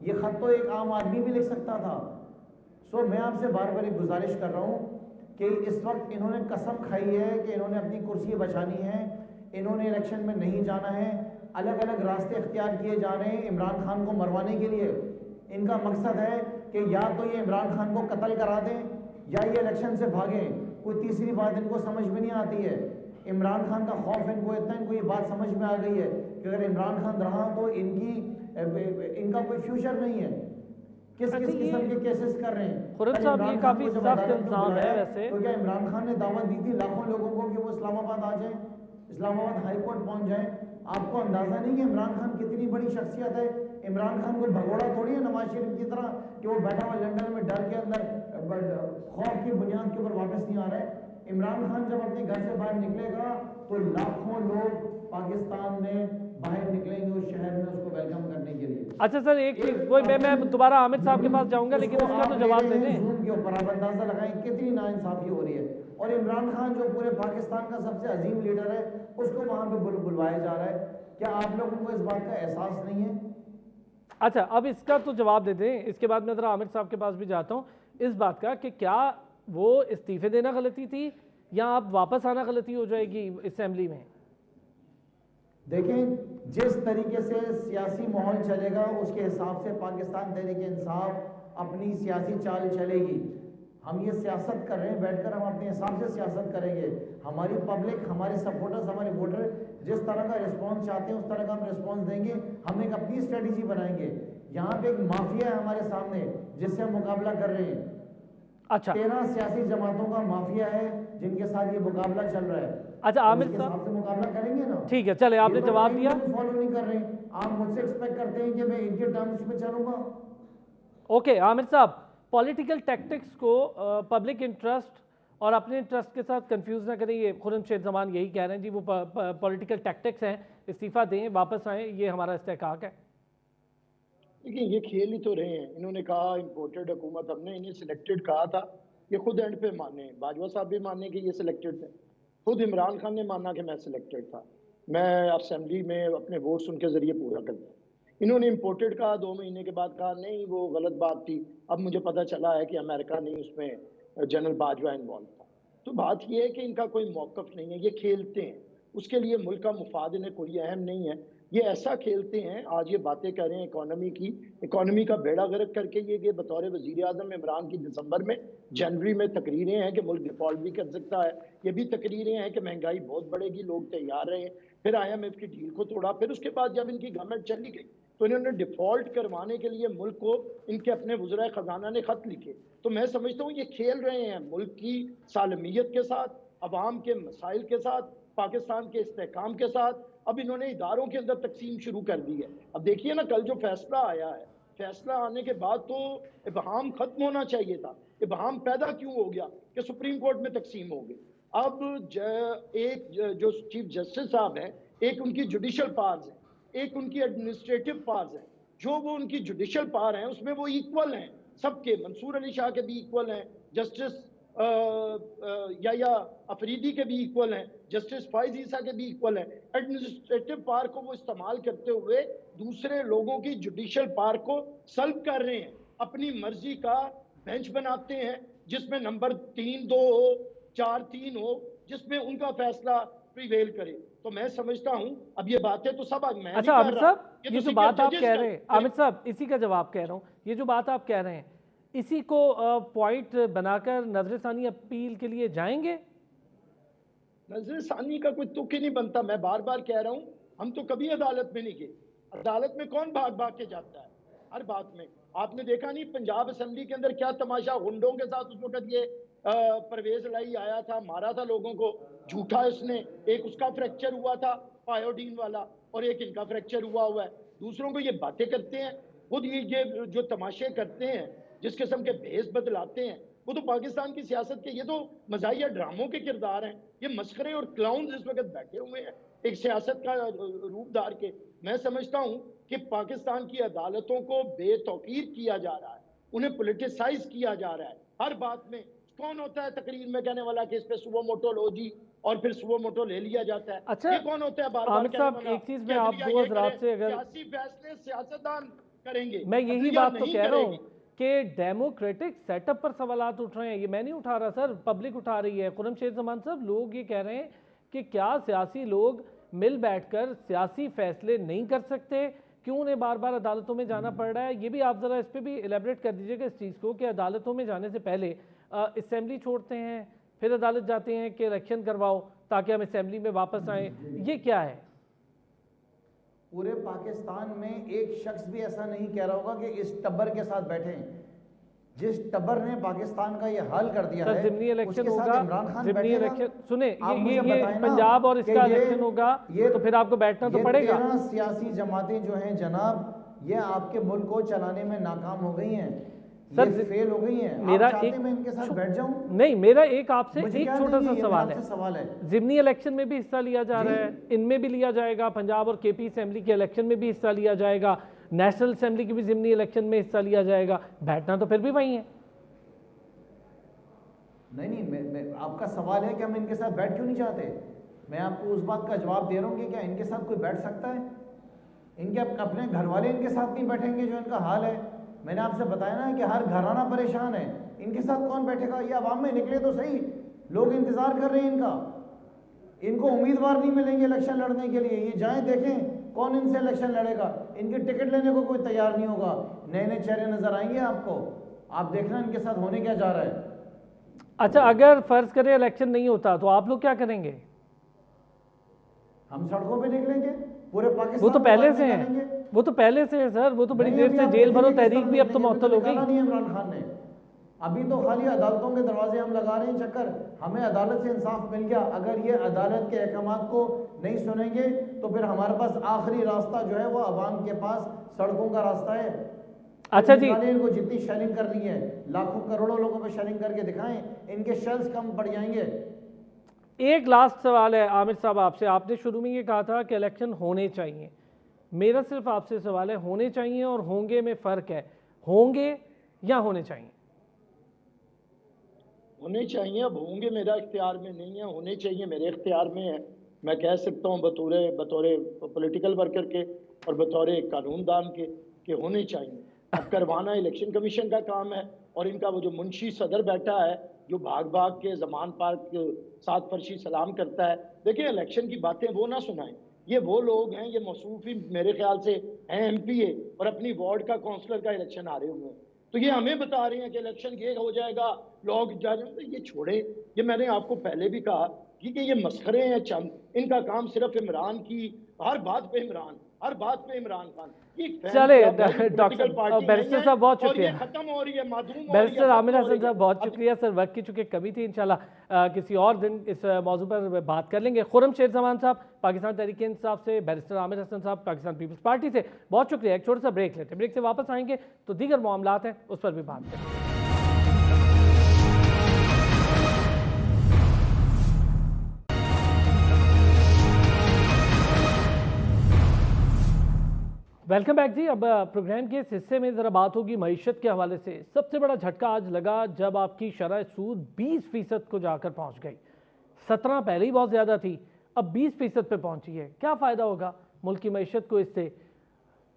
[SPEAKER 2] ये खत तो एक आम आदमी भी लिख सकता था। सो मैं आपसे बार बार एक गुजारिश कर रहा हूँ कि इस वक्त इन्होंने कसम खाई है कि इन्होंने अपनी कुर्सी बचानी है, इन्होंने इलेक्शन में नहीं जाना है। अलग अलग रास्ते इख्तियार किए जा रहे हैं इमरान खान को मरवाने के लिए। इनका मकसद है कि या तो ये इमरान खान को कत्ल करा दें या ये इलेक्शन से भागें। कोई तीसरी बात इनको समझ में नहीं आती है। इमरान खान का खौफ इनको ये बात समझ में आ गई है कि अगर इमरान खान रहा तो इनका कोई फ्यूचर नहीं है। किस किस्म के केसेस कर रहे हैं?
[SPEAKER 1] खुर्रम साहब, ये काफी सख्त इल्जाम है वैसे।
[SPEAKER 2] तो क्या इमरान खान ने दावत दी थी लाखों लोगों को कि वो इस्लामाबाद आ जाएं, इस्लामाबाद हाई कोर्ट पहुंच जाएं? आपको अंदाजा नहीं कि इमरान खान कितनी बड़ी शख्सियत है। इमरान खान कोई भगोड़ा थोड़ी है नवाज शरीफ की तरह कि वो बैठा हुआ लंदन में डर के अंदर खौफ की बुनियाद के ऊपर वापस नहीं आ रहा है। इमरान खान जब अपने घर से बाहर निकलेगा तो लाखों लोग पाकिस्तान में बाहर निकलेंगे उस शहर में उसको वेलकम करने के लिए।
[SPEAKER 1] अच्छा सर, एक चीज वो मैं दोबारा आमिर साहब के पास जाऊंगा, लेकिन
[SPEAKER 2] उसको
[SPEAKER 1] उसका
[SPEAKER 2] आप
[SPEAKER 1] तो
[SPEAKER 2] ले
[SPEAKER 1] जवाब
[SPEAKER 2] रहे
[SPEAKER 1] दे
[SPEAKER 2] हैं
[SPEAKER 1] दें।
[SPEAKER 2] जूम के ऊपर, आप अंदाजा लगाएं कितनी नाइंसाफी हो रही है। और इमरान खान जो पूरे पाकिस्तान का सबसे अजीम लीडर है, उसको वहां पे बुलवाया जा रहा है। क्या आप लोगों को इस बात का एहसास नहीं है?
[SPEAKER 1] अच्छा, अब इसका तो जवाब दे दें, इसके बाद मैं जरा आमिर साहब के पास भी जाता हूँ इस बात का कि क्या वो इस्तीफे देना गलती थी या अब वापस आना गलती हो जाएगी असेंबली में?
[SPEAKER 2] देखें, जिस तरीके से सियासी माहौल चलेगा उसके हिसाब से पाकिस्तान तहरीक-ए-इंसाफ अपनी सियासी चाल चलेगी। हम ये सियासत कर रहे हैं, बैठकर हम अपने हिसाब से सियासत करेंगे। हमारी पब्लिक, हमारे सपोर्टर्स, हमारे वोटर जिस तरह का रिस्पांस चाहते हैं उस तरह का हम रिस्पांस देंगे। हम एक अपनी स्ट्रेटजी बनाएंगे। यहाँ पे एक माफिया है हमारे सामने जिससे हम मुकाबला कर रहे हैं।
[SPEAKER 1] अच्छा,
[SPEAKER 2] 13 सियासी जमातों का माफिया है जिनके साथ ये मुकाबला चल रहा है।
[SPEAKER 1] अच्छा आमिर
[SPEAKER 2] उसके
[SPEAKER 1] साहब,
[SPEAKER 2] हिसाब से मुकाबला करेंगे ना।
[SPEAKER 1] ठीक है, चले, आपने जवाब दिया।
[SPEAKER 2] फॉलो नहीं कर रहे, आप मुझसे एक्सपेक्ट करते हैं कि मैं इनके टर्म्स में चलूंगा।
[SPEAKER 1] ओके आमिर साहब, पॉलिटिकल टैक्टिक्स को पब्लिक इंटरेस्ट और अपने इंटरेस्ट के साथ कंफ्यूज ना करें। ये खुर्रमशेद जमान यही कह रहे हैं जी, वो पॉलिटिकल टैक्टिक्स हैं, इस्तीफा दें, वापस आएँ, ये हमारा इस्तेहकाक है।
[SPEAKER 3] देखिए, ये खेल ही तो रहे हैं। इन्होंने कहा इम्पोर्टेड हुकूमत, हमने इन्हें सिलेक्टेड कहा था, ये खुद एंड पे माने। बाजवा साहब भी माने कि ये सिलेक्टेड थे, खुद इमरान खान ने माना कि मैं सिलेक्टेड था, मैं असेंबली में अपने वोट्स उनके जरिए पूरा करता। इन्होंने इम्पोर्टेड कहा, 2 महीने के बाद कहा नहीं वो गलत बात थी, अब मुझे पता चला है कि अमेरिका नहीं उसमें जनरल बाजवा इन्वॉल्व था। तो बात यह है कि इनका कोई मौकफ नहीं है, ये खेलते हैं, उसके लिए मुल्क का मुफाद इन्हें कोई अहम नहीं है। ये ऐसा खेलते हैं, आज ये बातें कर रहे हैं इकोनॉमी की, इकोनॉमी का बेड़ा गर्क करके ये बतौर वजीर आजम इमरान की दिसंबर में, जनवरी में तकरीरें हैं कि मुल्क डिफॉल्ट भी कर सकता है, ये भी तकरीरें हैं कि महंगाई बहुत बढ़ेगी, लोग तैयार रहे। फिर IMF की डील को तोड़ा, फिर उसके बाद जब इनकी गवर्नमेंट चली गई तो इन्होंने डिफॉल्ट करवाने के लिए मुल्क को इनके अपने वज़राए खजाना ने खत लिखे। तो मैं समझता हूँ ये खेल रहे हैं मुल्क की सालमियत के साथ, अवाम के मसाइल के साथ, पाकिस्तान के इस्तेहकाम के साथ। अब इन्होंने इदारों के अंदर तकसीम शुरू कर दी है। अब देखिए ना, कल जो फैसला आया है, फैसला आने के बाद तो इबहाम खत्म होना चाहिए था। इबहाम पैदा क्यों हो गया कि सुप्रीम कोर्ट में तकसीम हो गई। अब एक जो चीफ जस्टिस साहब हैं, एक उनकी जुडिशल पावर्स है, एक उनकी एडमिनिस्ट्रेटिव पावर्स है। जो वो उनकी जुडिशल पावर हैं उसमें वो इक्वल हैं सबके। मंसूर अली शाह के भी इक्वल हैं, जस्टिस या अफरीदी के भी इक्वल हैं, जस्टिस फाइज ईसा के भी इक्वल हैं। एडमिनिस्ट्रेटिव पावर को वो इस्तेमाल करते हुए दूसरे लोगों की जुडिशल पावर को सल्ब कर रहे हैं, अपनी मर्जी का बेंच बनाते हैं जिसमें नंबर 3-2 हो, 4-3 हो, जिसमें उनका फैसला प्रिवेल करे। तो मैं समझता हूं अब ये बातें तो सब आज मैं
[SPEAKER 1] अच्छा
[SPEAKER 3] नहीं
[SPEAKER 1] आमिर
[SPEAKER 3] कर रहा,
[SPEAKER 1] साहब, ये जो बात आप कह रहे हैं, आमिर साहब इसी का जवाब कह रहा हूँ, ये जो बात आप कह रहे हैं इसी को पॉइंट बनाकर नजरसानी अपील के लिए जाएंगे?
[SPEAKER 3] नजरसानी का कोई तुक ही नहीं बनता। मैं बार बार कह रहा हूं, हम तो कभी अदालत में नहीं गए। अदालत में कौन भाग भाग के जाता है हर बात में? आपने देखा नहीं पंजाब असेंबली के अंदर क्या तमाशा, गुंडों के साथ उस वक्त ये परवेज लाई आया था, मारा था लोगों को, झूठा इसने। एक उसका फ्रैक्चर हुआ था आयोडीन वाला, और एक इनका फ्रैक्चर हुआ है। दूसरों को ये बातें करते हैं, खुद ये जो तमाशे करते हैं, जिस किस्म के भेस बदलाते हैं, वो तो पाकिस्तान की सियासत के, ये तो मज़ाहिया ड्रामों के किरदार हैं। ये मस्खरे और क्लाउन्स इस वक्त बैठे हुए हैं एक सियासत का रूप धार के। मैं समझता हूं कि पाकिस्तान की अदालतों को बेतौकीर किया जा रहा है, उन्हें पॉलिटिसाइज किया जा रहा है हर बात में। कौन होता है तकरीर में कहने वाला कि इस पे सुबह मोटो लो जी, और फिर सुबह मोटो ले लिया जाता है?
[SPEAKER 1] अच्छा,
[SPEAKER 3] ये कौन होता है बार बार कहने वाला?
[SPEAKER 1] एक चीज में आप दो हज़रात से अगर
[SPEAKER 3] सियासी फैसले सियासतदान करेंगे,
[SPEAKER 1] मैं यही बात तो कह रहा हूँ कि डेमोक्रेटिक सेटअप पर सवालात उठ रहे हैं। ये मैं नहीं उठा रहा सर, पब्लिक उठा रही है। खुर्रमशेद जमान साहब, लोग ये कह रहे हैं कि क्या सियासी लोग मिल बैठकर सियासी फैसले नहीं कर सकते? क्यों उन्हें बार बार अदालतों में जाना पड़ रहा है? ये भी आप ज़रा इस पर भी इलेबरेट कर दीजिएगा इस चीज़ को कि अदालतों में जाने से पहले असेंबली छोड़ते हैं, फिर अदालत जाते हैं कि इलेक्शन करवाओ ताकि हम असेंबली में वापस आएँ। ये क्या है?
[SPEAKER 2] पूरे पाकिस्तान में एक शख्स भी ऐसा नहीं कह रहा होगा कि इस टब्बर के साथ बैठे। जिस टब्बर ने पाकिस्तान का ये हाल कर दिया है,
[SPEAKER 1] ज़िमनी इलेक्शन होगा,
[SPEAKER 2] इमरान खान
[SPEAKER 1] ज़िमनी इलेक्शन, सुने
[SPEAKER 2] ये
[SPEAKER 1] पंजाब और इसका इलेक्शन होगा, तो फिर आपको बैठना तो पड़ेगा।
[SPEAKER 2] 13 सियासी जमातें जो हैं जनाब, ये आपके मुल्क को चलाने में नाकाम हो गई हैं।
[SPEAKER 1] सर,
[SPEAKER 2] ये फेल हो गई हैं।
[SPEAKER 1] मेरा
[SPEAKER 2] आप चाहते
[SPEAKER 1] एक
[SPEAKER 2] हैं मैं इनके साथ बैठ जाऊं?
[SPEAKER 1] नहीं, मेरा एक आपसे
[SPEAKER 2] मुझे
[SPEAKER 1] एक
[SPEAKER 2] क्या
[SPEAKER 1] छोटा
[SPEAKER 2] नहीं
[SPEAKER 1] सा
[SPEAKER 2] है, ये
[SPEAKER 1] सवाल
[SPEAKER 2] मेरा
[SPEAKER 1] है।
[SPEAKER 2] आपसे सवाल है।
[SPEAKER 1] जिमनी इलेक्शन में भी हिस्सा लिया जा
[SPEAKER 2] जी।
[SPEAKER 1] रहा है, इनमें भी लिया जाएगा, पंजाब और केपी असेंबली के इलेक्शन में भी हिस्सा लिया जाएगा, नेशनल असेंबली की भी जिमनी इलेक्शन में हिस्सा लिया जाएगा, बैठना तो फिर भी वही है।
[SPEAKER 2] नहीं नहीं, मैं आपका सवाल है कि हम इनके साथ बैठ क्यों नहीं चाहते। मैं आपको उस बात का जवाब दे रहा हूँ कि क्या इनके साथ कोई बैठ सकता है। इनके अपने घर वाले इनके साथ नहीं बैठेंगे जो इनका हाल है। मैंने आपसे बताया ना कि हर घराना परेशान है, इनके साथ कौन बैठेगा। ये आवाम में निकले तो सही, लोग इंतजार कर रहे हैं इनका। इनको उम्मीदवार नहीं मिलेंगे इलेक्शन लड़ने के लिए। ये जाएं देखें कौन इनसे इलेक्शन लड़ेगा। इनकी टिकट लेने को कोई तैयार नहीं होगा। नए नए चेहरे नजर आएंगे आपको, आप देखना इनके साथ होने क्या जा रहा है।
[SPEAKER 1] अच्छा, अगर फर्ज करें इलेक्शन नहीं होता तो आप लोग क्या करेंगे?
[SPEAKER 2] हम सड़कों पे निकलेंगे, पूरे पाकिस्तान
[SPEAKER 1] वो तो
[SPEAKER 2] को
[SPEAKER 1] पहले
[SPEAKER 2] बांटने
[SPEAKER 1] से है,
[SPEAKER 2] निकलेंगे।
[SPEAKER 1] वो तो पहले से है सर, वो तो बड़ी
[SPEAKER 2] नहीं,
[SPEAKER 1] देर
[SPEAKER 2] अभी
[SPEAKER 1] से
[SPEAKER 2] आप
[SPEAKER 1] जेल भरो
[SPEAKER 2] देखेंगे किस
[SPEAKER 1] तहरीक
[SPEAKER 2] तरह
[SPEAKER 1] भी अब तो
[SPEAKER 2] निकलेंगे,
[SPEAKER 1] मुअत्तल हो
[SPEAKER 2] निकाला
[SPEAKER 1] गई।
[SPEAKER 2] नहीं है इमरान खान ने। अभी तो खाली अदालतों के दरवाजे हम लगा रहे हैं चक्कर। हमें अदालत से इंसाफ मिल गया। अगर ये अदालत के अहकामात को नहीं सुनेंगे तो फिर हमारे पास आखिरी रास्ता जो है वो अवाम के पास सड़कों का रास्ता है।
[SPEAKER 1] अच्छा जी,
[SPEAKER 2] इनको जितनी शेयरिंग करनी है, लाखों करोड़ों लोगों को शेयरिंग करके दिखाएं, इनके शेल्स कम पड़ जाएंगे।
[SPEAKER 1] एक लास्ट सवाल है आमिर साहब आपसे। आपने शुरू में ये कहा था कि इलेक्शन होने चाहिए। मेरा सिर्फ आपसे सवाल है, होने चाहिए और होंगे में फ़र्क है। होंगे या होने चाहिए?
[SPEAKER 3] होने चाहिए। अब होंगे मेरा इख्तियार में नहीं है, होने चाहिए मेरे इख्तियार में है। मैं कह सकता हूँ बतौर बतौर पॉलिटिकल वर्कर के और बतौर कानूनदान के कि होने चाहिए। अब करवाना इलेक्शन कमीशन का काम है और इनका वो जो मुंशी सदर बैठा है जो भाग भाग के जमान पार्क 7 फर्शी सलाम करता है। देखिए, इलेक्शन की बातें वो ना सुनाएं। ये वो लोग हैं, ये मौसूफी मेरे ख्याल से हैं एमपीए और अपनी वार्ड का काउंसलर का इलेक्शन आ रहे हुए हैं। तो ये हमें बता रहे हैं कि इलेक्शन ये हो जाएगा, लोग ये छोड़े। ये मैंने आपको पहले भी कहा कि ये मसखरे हैं चंद। इनका काम सिर्फ इमरान की हर बात पे इमरान, हर बात पे इमरान खान।
[SPEAKER 1] चले डॉक्टर बैरिस्टर साहब बहुत शुक्रिया,
[SPEAKER 3] खत्म हो रही है, माधूम
[SPEAKER 1] बैरिस्टर आमिर हसन साहब बहुत शुक्रिया सर। वक्त की चूंकि कमी थी, इंशाल्लाह किसी और दिन इस मौजू पर बात कर लेंगे। खुर्रम शेर जमान साहब पाकिस्तान तहरीक इंसाफ से, बैरिस्टर आमिर हसन साहब पाकिस्तान पीपल्स पार्टी से, बहुत शुक्रिया। एक छोटा सा ब्रेक लेते हैं, ब्रेक से वापस आएंगे तो दीगर मामलात हैं उस पर भी बात करेंगे। वेलकम बैक जी। अब प्रोग्राम के इस हिस्से में ज़रा बात होगी मईशत के हवाले से। सबसे बड़ा झटका आज लगा जब आपकी शरह सूद 20% को जाकर पहुंच गई। 17 पहले ही बहुत ज़्यादा थी, अब 20% पे पहुंची है। क्या फ़ायदा होगा मुल्क की मईशत को इससे?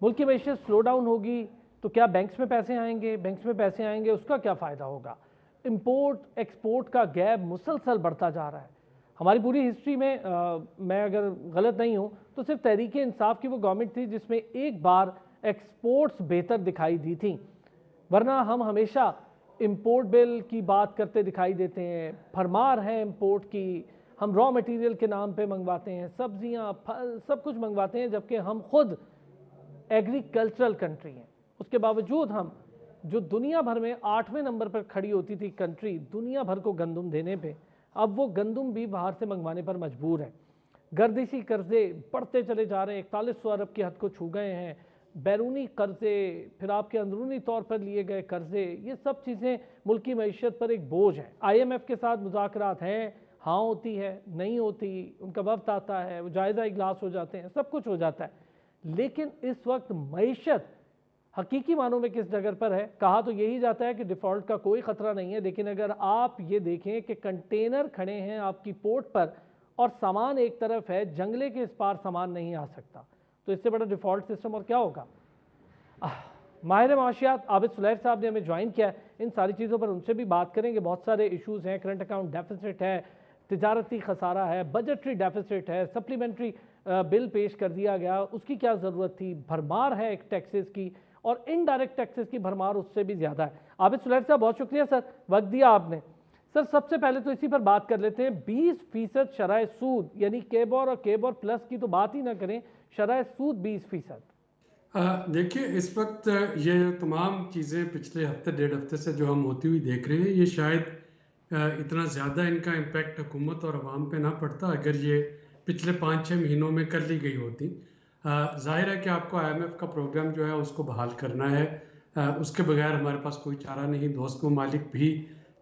[SPEAKER 1] मुल्क की मईशत स्लो डाउन होगी तो क्या बैंक्स में पैसे आएंगे? बैंक्स में पैसे आएंगे, उसका क्या फ़ायदा होगा? इंपोर्ट एक्सपोर्ट का गैप मुसलसल बढ़ता जा रहा है। हमारी पूरी हिस्ट्री में मैं अगर गलत नहीं हूँ तो सिर्फ तहरीक इंसाफ की वो गवर्नमेंट थी जिसमें एक बार एक्सपोर्ट्स बेहतर दिखाई दी थी, वरना हम हमेशा इंपोर्ट बिल की बात करते दिखाई देते हैं। भरमार है इंपोर्ट की, हम रॉ मटेरियल के नाम पे मंगवाते हैं, सब्जियां फल सब कुछ मंगवाते हैं, जबकि हम खुद एग्रीकल्चरल कंट्री हैं। उसके बावजूद हम जो दुनिया भर में 8वें नंबर पर खड़ी होती थी कंट्री दुनिया भर को गंदम देने पे, अब वो गंदम भी बाहर से मंगवाने पर मजबूर है। गर्दिशी कर्जे बढ़ते चले जा रहे हैं, 4100 अरब की हद को छू गए हैं। बैरूनी कर्जे, फिर आपके अंदरूनी तौर पर लिए गए कर्जे, ये सब चीज़ें मुल्क की मईशत पर एक बोझ है। IMF के साथ मुज़ाकरात हैं, हाँ होती है, नहीं होती, उनका वक्त आता है, वो जायज़ा इजलास हो जाते हैं, सब कुछ हो जाता है, लेकिन इस वक्त मईशत हकीकी मानों में किस जगह पर है? कहा तो यही जाता है कि डिफ़ॉल्ट का कोई ख़तरा नहीं है, लेकिन अगर आप ये देखें कि कंटेनर खड़े हैं आपकी पोर्ट पर और सामान एक तरफ है, जंगले के इस पार सामान नहीं आ सकता, तो इससे बड़ा डिफ़ॉल्ट सिस्टम और क्या होगा? माहिर माशियात आबिद सुलैर साहब ने हमें ज्वाइन किया है। इन सारी चीज़ों पर उनसे भी बात करेंगे। बहुत सारे इशूज़ हैं, करंट अकाउंट डेफिसिट है, तिजारती खसारा है, बजटरी डेफिसिट है, सप्लीमेंट्री बिल पेश कर दिया गया, उसकी क्या ज़रूरत थी, भरमार है एक टैक्सेस की और इनडायरेक्ट टैक्सेस की भरमार उससे भी ज़्यादा है। आबिद सुलैर साहब बहुत शुक्रिया सर, वक्त दिया आपने। सर सबसे पहले तो इसी पर बात कर लेते हैं। 20% शरह सूद, यानी केबोर और केबोर प्लस की तो बात ही ना करें, शरह सूद 20%।
[SPEAKER 4] देखिए, इस वक्त ये तमाम चीज़ें पिछले हफ्ते डेढ़ हफ्ते से जो हम होती हुई देख रहे हैं, ये शायद इतना ज़्यादा इनका इम्पैक्ट हुकूमत और अवाम पे ना पड़ता अगर ये पिछले 5-6 महीनों में कर ली गई होती। जाहिर है कि आपको IMF का प्रोग्राम जो है उसको बहाल करना है, उसके बगैर हमारे पास कोई चारा नहीं। दोस्त ममालिक भी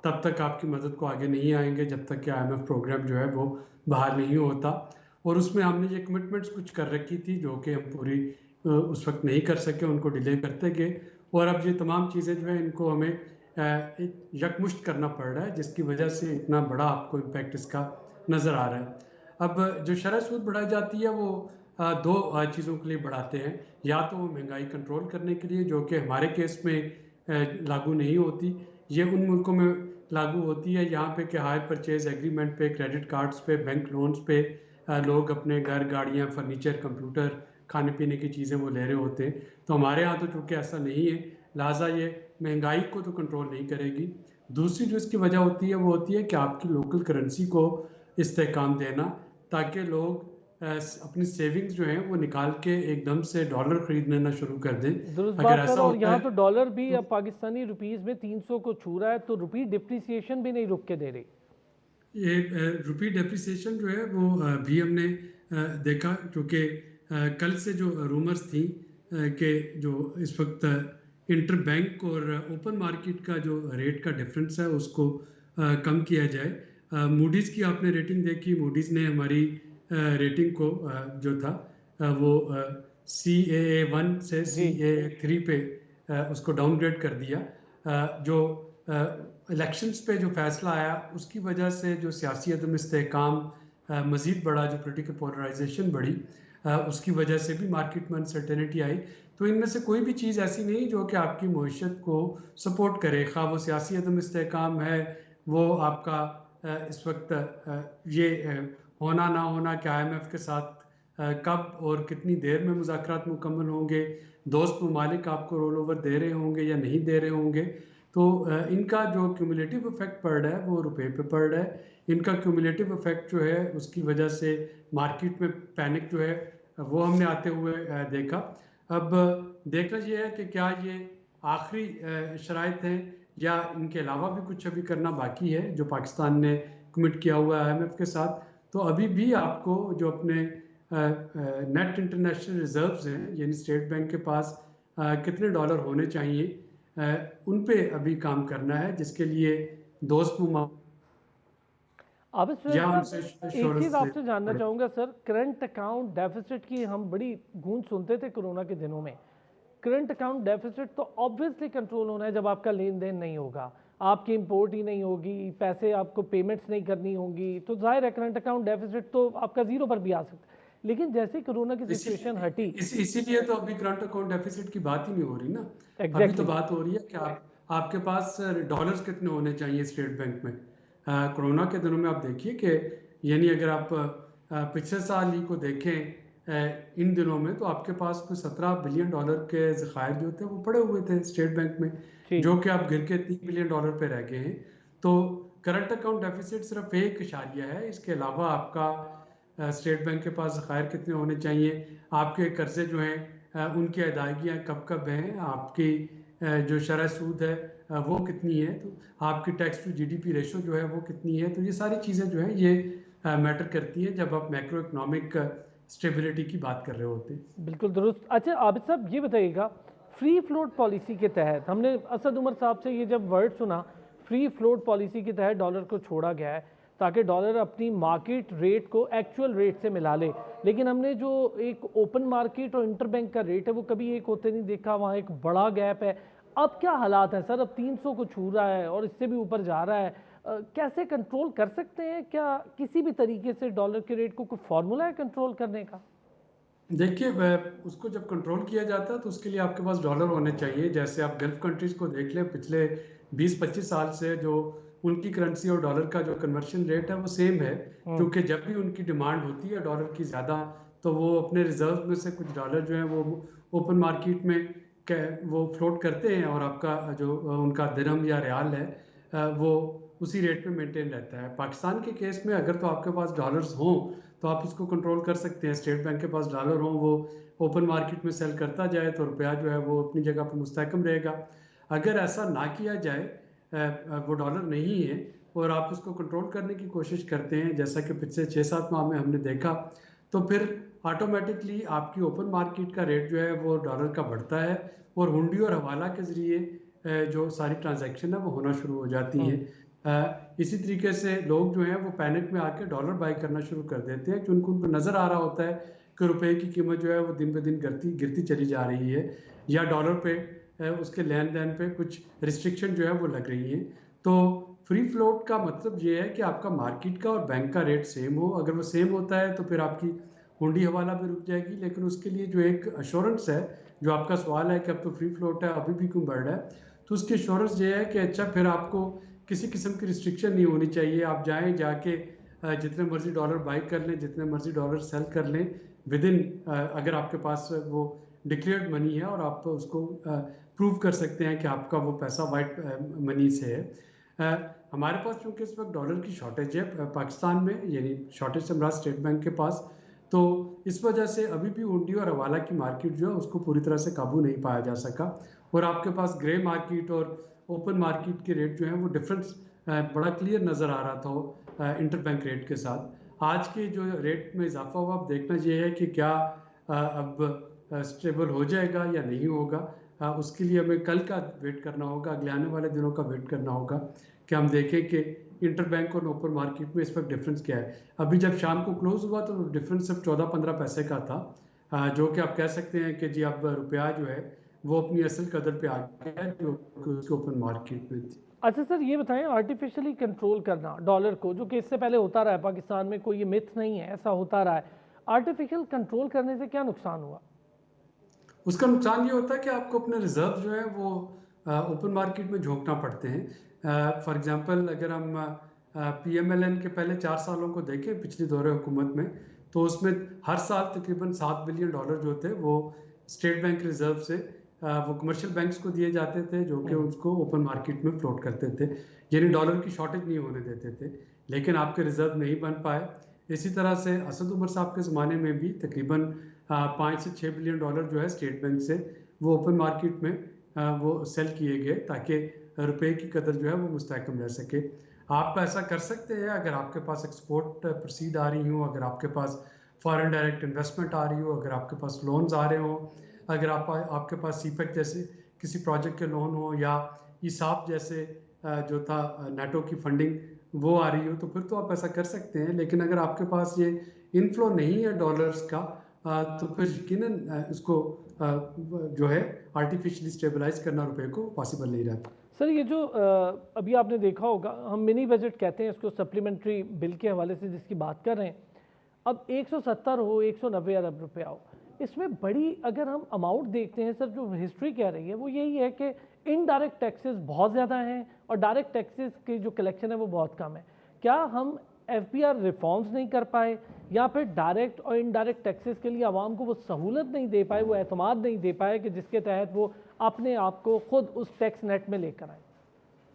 [SPEAKER 4] तब तक आपकी मदद को आगे नहीं आएंगे जब तक कि IMF प्रोग्राम जो है वो बहाल नहीं होता। और उसमें हमने ये कमिटमेंट्स कुछ कर रखी थी जो कि हम पूरी उस वक्त नहीं कर सके, उनको डिले करते गए। और अब ये तमाम चीज़ें जो है इनको हमें यकमुश्त करना पड़ रहा है, जिसकी वजह से इतना बड़ा आपको इम्पैक्ट इसका नज़र आ रहा है। अब जो शरह सूद बढ़ाई जाती है वो दो चीज़ों के लिए बढ़ाते हैं। या तो वो महंगाई कंट्रोल करने के लिए, जो कि हमारे केस में लागू नहीं होती, ये उन मुल्कों में लागू होती है यहाँ पे कि हायर परचेज एग्रीमेंट पे, क्रेडिट कार्ड्स पे, बैंक लोन्स पे लोग अपने घर, गाड़ियाँ, फर्नीचर, कंप्यूटर, खाने पीने की चीज़ें वो ले रहे होते हैं। तो हमारे यहाँ तो चूँकि ऐसा नहीं है, लिहाजा ये महंगाई को तो कंट्रोल नहीं करेगी। दूसरी जो इसकी वजह होती है वो होती है कि आपकी लोकल करेंसी को इस्तेहकाम देना, ताकि लोग अपनी सेविंग्स जो हैं वो निकाल के एकदम से डॉलर खरीदना ना शुरू कर दें।
[SPEAKER 1] दुरुस्त
[SPEAKER 4] अगर
[SPEAKER 1] बात सर।
[SPEAKER 4] ऐसा
[SPEAKER 1] और
[SPEAKER 4] होता
[SPEAKER 1] यहाँ
[SPEAKER 4] है
[SPEAKER 1] तो डॉलर भी
[SPEAKER 4] तो
[SPEAKER 1] अब पाकिस्तानी रुपीस में 300 को छू रहा है, तो रुपी डिप्रिसिएशन भी नहीं रुक के दे रही।
[SPEAKER 4] ये रुपी डेप्रिसिएशन जो है वो भी हमने देखा, क्योंकि कल से जो रूमर्स थी कि जो इस वक्त इंटर बैंक और ओपन मार्केट का जो रेट का डिफरेंस है उसको कम किया जाए। मूडीज़ की आपने रेटिंग देखी, मूडीज़ ने हमारी रेटिंग को जो था वो CAA1 से
[SPEAKER 1] जी।
[SPEAKER 4] CAA3 पे उसको डाउनग्रेड कर दिया। जो इलेक्शंस पे जो फैसला आया उसकी वजह से जो सियासी अदम इस्तेहकाम मज़ीद बढ़ा, जो पोलिटिकल पोलराइजेशन बढ़ी, उसकी वजह से भी मार्केट में अनसर्टेनिटी आई। तो इनमें से कोई भी चीज़ ऐसी नहीं जो कि आपकी मईशत को सपोर्ट करे, खा वो सियासी अदम इस्तेहकाम है, वो आपका इस वक्त ये होना ना होना कि IMF के साथ कब और कितनी देर में मुज़ाकरात मुकम्मल होंगे, दोस्त ममालिक आपको रोल ओवर दे रहे होंगे या नहीं दे रहे होंगे। तो इनका जो क्यूमुलेटिव इफेक्ट पड़ रहा है वो रुपए पे पड़ रहा है। इनका क्यूमुलेटिव इफेक्ट जो है उसकी वजह से मार्केट में पैनिक जो है वो हमने आते हुए देखा। अब देखना ये है कि क्या ये आखिरी शराइत हैं या इनके अलावा भी कुछ अभी करना बाकी है जो पाकिस्तान ने कमिट किया हुआ है IMF के साथ। तो अभी भी आपको जो अपने नेट इंटरनेशनल रिजर्व्स हैं, यानी स्टेट बैंक के पास कितने डॉलर होने चाहिए, उन पे अभी काम करना है, जिसके लिए दोस्त
[SPEAKER 1] अब
[SPEAKER 4] या
[SPEAKER 1] सर
[SPEAKER 4] उनसे
[SPEAKER 1] एक चीज़
[SPEAKER 4] एश्योरेंस
[SPEAKER 1] आपसे जानना
[SPEAKER 4] ले।
[SPEAKER 1] चाहूँगा सर, करंट अकाउंट डेफिसिट की हम बड़ी गूंज सुनते थे कोरोना के दिनों में। करंट अकाउंट डेफिसिट तो ऑब्वियसली कंट्रोल होना है जब आपका लेन देन नहीं होगा, आपकी इंपोर्ट ही नहीं होगी, पैसे आपको पेमेंट्स नहीं करनी होंगी, तो जाहिर है करंट अकाउंट डेफिसिट तो आपका जीरो पर भी आ सकता है। लेकिन जैसे कोरोना की सिचुएशन हटी,
[SPEAKER 4] इसीलिए तो अभी करंट अकाउंट डेफिसिट की बात ही नहीं हो रही ना। अभी तो
[SPEAKER 1] एग्जैक्टली
[SPEAKER 4] बात हो रही है कि आपके पास डॉलर्स कितने होने चाहिए स्टेट बैंक में। कोरोना के दिनों में आप देखिए कि यानी अगर आप पिछले साल ही को देखें, इन दिनों में तो आपके पास कोई 17 बिलियन डॉलर के ज़खायर जो थे वो पड़े हुए थे स्टेट बैंक में,
[SPEAKER 1] जी।
[SPEAKER 4] जो कि आप गिर के 3 बिलियन डॉलर पे रह गए हैं। तो करंट अकाउंट डेफिसिट सिर्फ एक इशारिया है, इसके अलावा आपका स्टेट बैंक के पास ज़खायर कितने होने चाहिए, आपके कर्जे जो हैं उनकी अदायगियाँ कब कब हैं, आपकी जो शरह सूद है वो कितनी है, तो आपकी टैक्स टू GDP रेशो जो है वो कितनी है। तो ये सारी चीज़ें जो हैं ये मैटर करती हैं जब आप मैक्रो इकोनॉमिक स्टेबिलिटी की बात कर रहे होते हैं।
[SPEAKER 1] बिल्कुल दुरुस्त। अच्छा आबिद साहब ये बताइएगा, फ्री फ्लोट पॉलिसी के तहत हमने असद उमर साहब से ये जब वर्ड सुना, फ्री फ्लोट पॉलिसी के तहत डॉलर को छोड़ा गया है ताकि डॉलर अपनी मार्केट रेट को एक्चुअल रेट से मिला ले, लेकिन हमने जो एक ओपन मार्केट और इंटरबैंक का रेट है वो कभी एक होते नहीं देखा, वहाँ एक बड़ा गैप है। अब क्या हालात हैं सर? अब 300 को छू रहा है और इससे भी ऊपर जा रहा है। कैसे कंट्रोल कर सकते हैं? क्या किसी भी तरीके से डॉलर के रेट को कोई फार्मूला है कंट्रोल करने का?
[SPEAKER 4] देखिए, उसको जब कंट्रोल किया जाता है तो उसके लिए आपके पास डॉलर होने चाहिए। जैसे आप गल्फ कंट्रीज को देख लें, पिछले 20-25 साल से जो उनकी करेंसी और डॉलर का जो कन्वर्शन रेट है वो सेम है, क्योंकि जब भी उनकी डिमांड होती है डॉलर की ज़्यादा तो वो अपने रिजर्व में से कुछ डॉलर जो है वो ओपन मार्केट में वो फ्लोट करते हैं और आपका जो उनका दिरहम या रियाल है वो उसी रेट पे मेंटेन रहता है। पाकिस्तान के केस में अगर तो आपके पास डॉलर्स हों तो आप इसको कंट्रोल कर सकते हैं। स्टेट बैंक के पास डॉलर हों, वो ओपन मार्केट में सेल करता जाए तो रुपया जो है वो अपनी जगह पर मुस्तहकम रहेगा। अगर ऐसा ना किया जाए, वो डॉलर नहीं है और आप उसको कंट्रोल करने की कोशिश करते हैं जैसा कि पिछले 6-7 माह में हमने देखा, तो फिर ऑटोमेटिकली आपकी ओपन मार्केट का रेट जो है वो डॉलर का बढ़ता है और हुंडी और हवाला के ज़रिए जो सारी ट्रांजैक्शन है वो होना शुरू हो जाती है। इसी तरीके से लोग जो हैं वो पैनिक में आके डॉलर बाई करना शुरू कर देते हैं क्योंकि उनको नज़र आ रहा होता है कि रुपए की कीमत जो है वो दिन ब दिन गिरती चली जा रही है या डॉलर पे उसके लेन देन पे कुछ रिस्ट्रिक्शन जो है वो लग रही है। तो फ्री फ्लोट का मतलब ये है कि आपका मार्केट का और बैंक का रेट सेम हो। अगर वो सेम होता है तो फिर आपकी हुंडी हवाला भी रुक जाएगी, लेकिन उसके लिए जो एक अश्योरेंस है, जो आपका सवाल है कि अब तो फ्री फ्लोट है अभी भी क्यों बढ़ रहा है, तो उसकी अश्योरेंस ये है कि अच्छा फिर आपको किसी किस्म की रिस्ट्रिक्शन नहीं होनी चाहिए। आप जाएं जाके जितने मर्जी डॉलर बाई कर लें, जितने मर्जी डॉलर सेल कर लें विद इन, अगर आपके पास वो डिक्लेयर्ड मनी है और आप उसको प्रूव कर सकते हैं कि आपका वो पैसा वाइट मनी से है। हमारे पास चूँकि इस वक्त डॉलर की शॉर्टेज है पाकिस्तान में, यानी शॉर्टेज से हमारा स्टेट बैंक के पास, तो इस वजह से अभी भी हुंडी और हवाला की मार्केट जो है उसको पूरी तरह से काबू नहीं पाया जा सका और आपके पास ग्रे मार्केट और ओपन मार्केट के रेट जो है वो डिफरेंस बड़ा क्लियर नज़र आ रहा था इंटरबैंक रेट के साथ। आज के जो रेट में इजाफा हुआ, अब देखना ये है कि क्या अब स्टेबल हो जाएगा या नहीं होगा। उसके लिए हमें कल का वेट करना होगा, अगले आने वाले दिनों का वेट करना होगा कि हम देखें कि इंटरबैंक और ओपन मार्केट में इस वक्त डिफरेंस क्या है। अभी जब शाम को क्लोज हुआ तो डिफरेंस सिर्फ 14-15 पैसे का था, जो कि आप कह सकते हैं कि जी अब रुपया जो है वो अपनी असल कदर पे आ गया है जो कि उसके ओपन मार्केट में थी।
[SPEAKER 1] अच्छा सर, ये बताएं, आर्टिफिशियली कंट्रोल करना डॉलर को, जो कि इससे पहले होता रहा है पाकिस्तान में, कोई ये मिथ नहीं है, ऐसा होता रहा है, आर्टिफिशियल कंट्रोल करने से क्या नुकसान हुआ?
[SPEAKER 4] उसका नुकसान ये होता है कि आपको अपने रिजर्व जो है वो ओपन मार्केट में झोंकना पड़ते हैं। फॉर एग्जांपल अगर हम PMLN के पहले 4 सालों को देखें पिछली दौरे हुकूमत में, तो उसमें हर साल तकरीबन $7 बिलियन जो थे वो स्टेट बैंक रिजर्व से वो कमर्शियल बैंक्स को दिए जाते थे, जो कि उसको ओपन मार्केट में फ्लोट करते थे, यानी डॉलर की शॉर्टेज नहीं होने देते थे, लेकिन आपके रिजर्व नहीं बन पाए। इसी तरह से असद उमर साहब के ज़माने में भी तकरीबन 5 से 6 बिलियन डॉलर जो है स्टेट बैंक से वो ओपन मार्केट में वो सेल किए गए ताकि रुपए की कदर जो है वो मुस्तहकम रह सके। आप ऐसा कर सकते हैं अगर आपके पास एक्सपोर्ट प्रोसीड आ रही हो, अगर आपके पास फॉरेन डायरेक्ट इन्वेस्टमेंट आ रही हो, अगर आपके पास लोन्स आ रहे हो, अगर आपके पास सीपेक जैसे किसी प्रोजेक्ट के लोन हो या ईसाप जैसे जो था नेटो की फंडिंग वो आ रही हो, तो फिर तो आप ऐसा कर सकते हैं। लेकिन अगर आपके पास ये इनफ्लो नहीं है डॉलर्स का, तो फिर यकीनन इसको जो है आर्टिफिशियली स्टेबलाइज करना रुपए को पॉसिबल नहीं रहता।
[SPEAKER 1] सर, ये जो अभी आपने देखा होगा, हम मिनी बजट कहते हैं इसको, सप्लीमेंट्री बिल के हवाले से जिसकी बात कर रहे हैं, अब 170 हो 190 अरब रुपया हो, इसमें बड़ी अगर हम अमाउंट देखते हैं सर, जो हिस्ट्री कह रही है वो यही है कि इनडायरेक्ट टैक्सेस बहुत ज़्यादा हैं और डायरेक्ट टैक्सेस की जो कलेक्शन है वो बहुत कम है। क्या हम FBR रिफॉर्म्स नहीं कर पाए, या फिर डायरेक्ट और इनडायरेक्ट टैक्सेस के लिए आवाम को वो सहूलत नहीं दे पाए, वो एतमाद नहीं दे पाए कि जिसके तहत वो अपने आप को खुद उस टैक्स नेट में लेकर आए?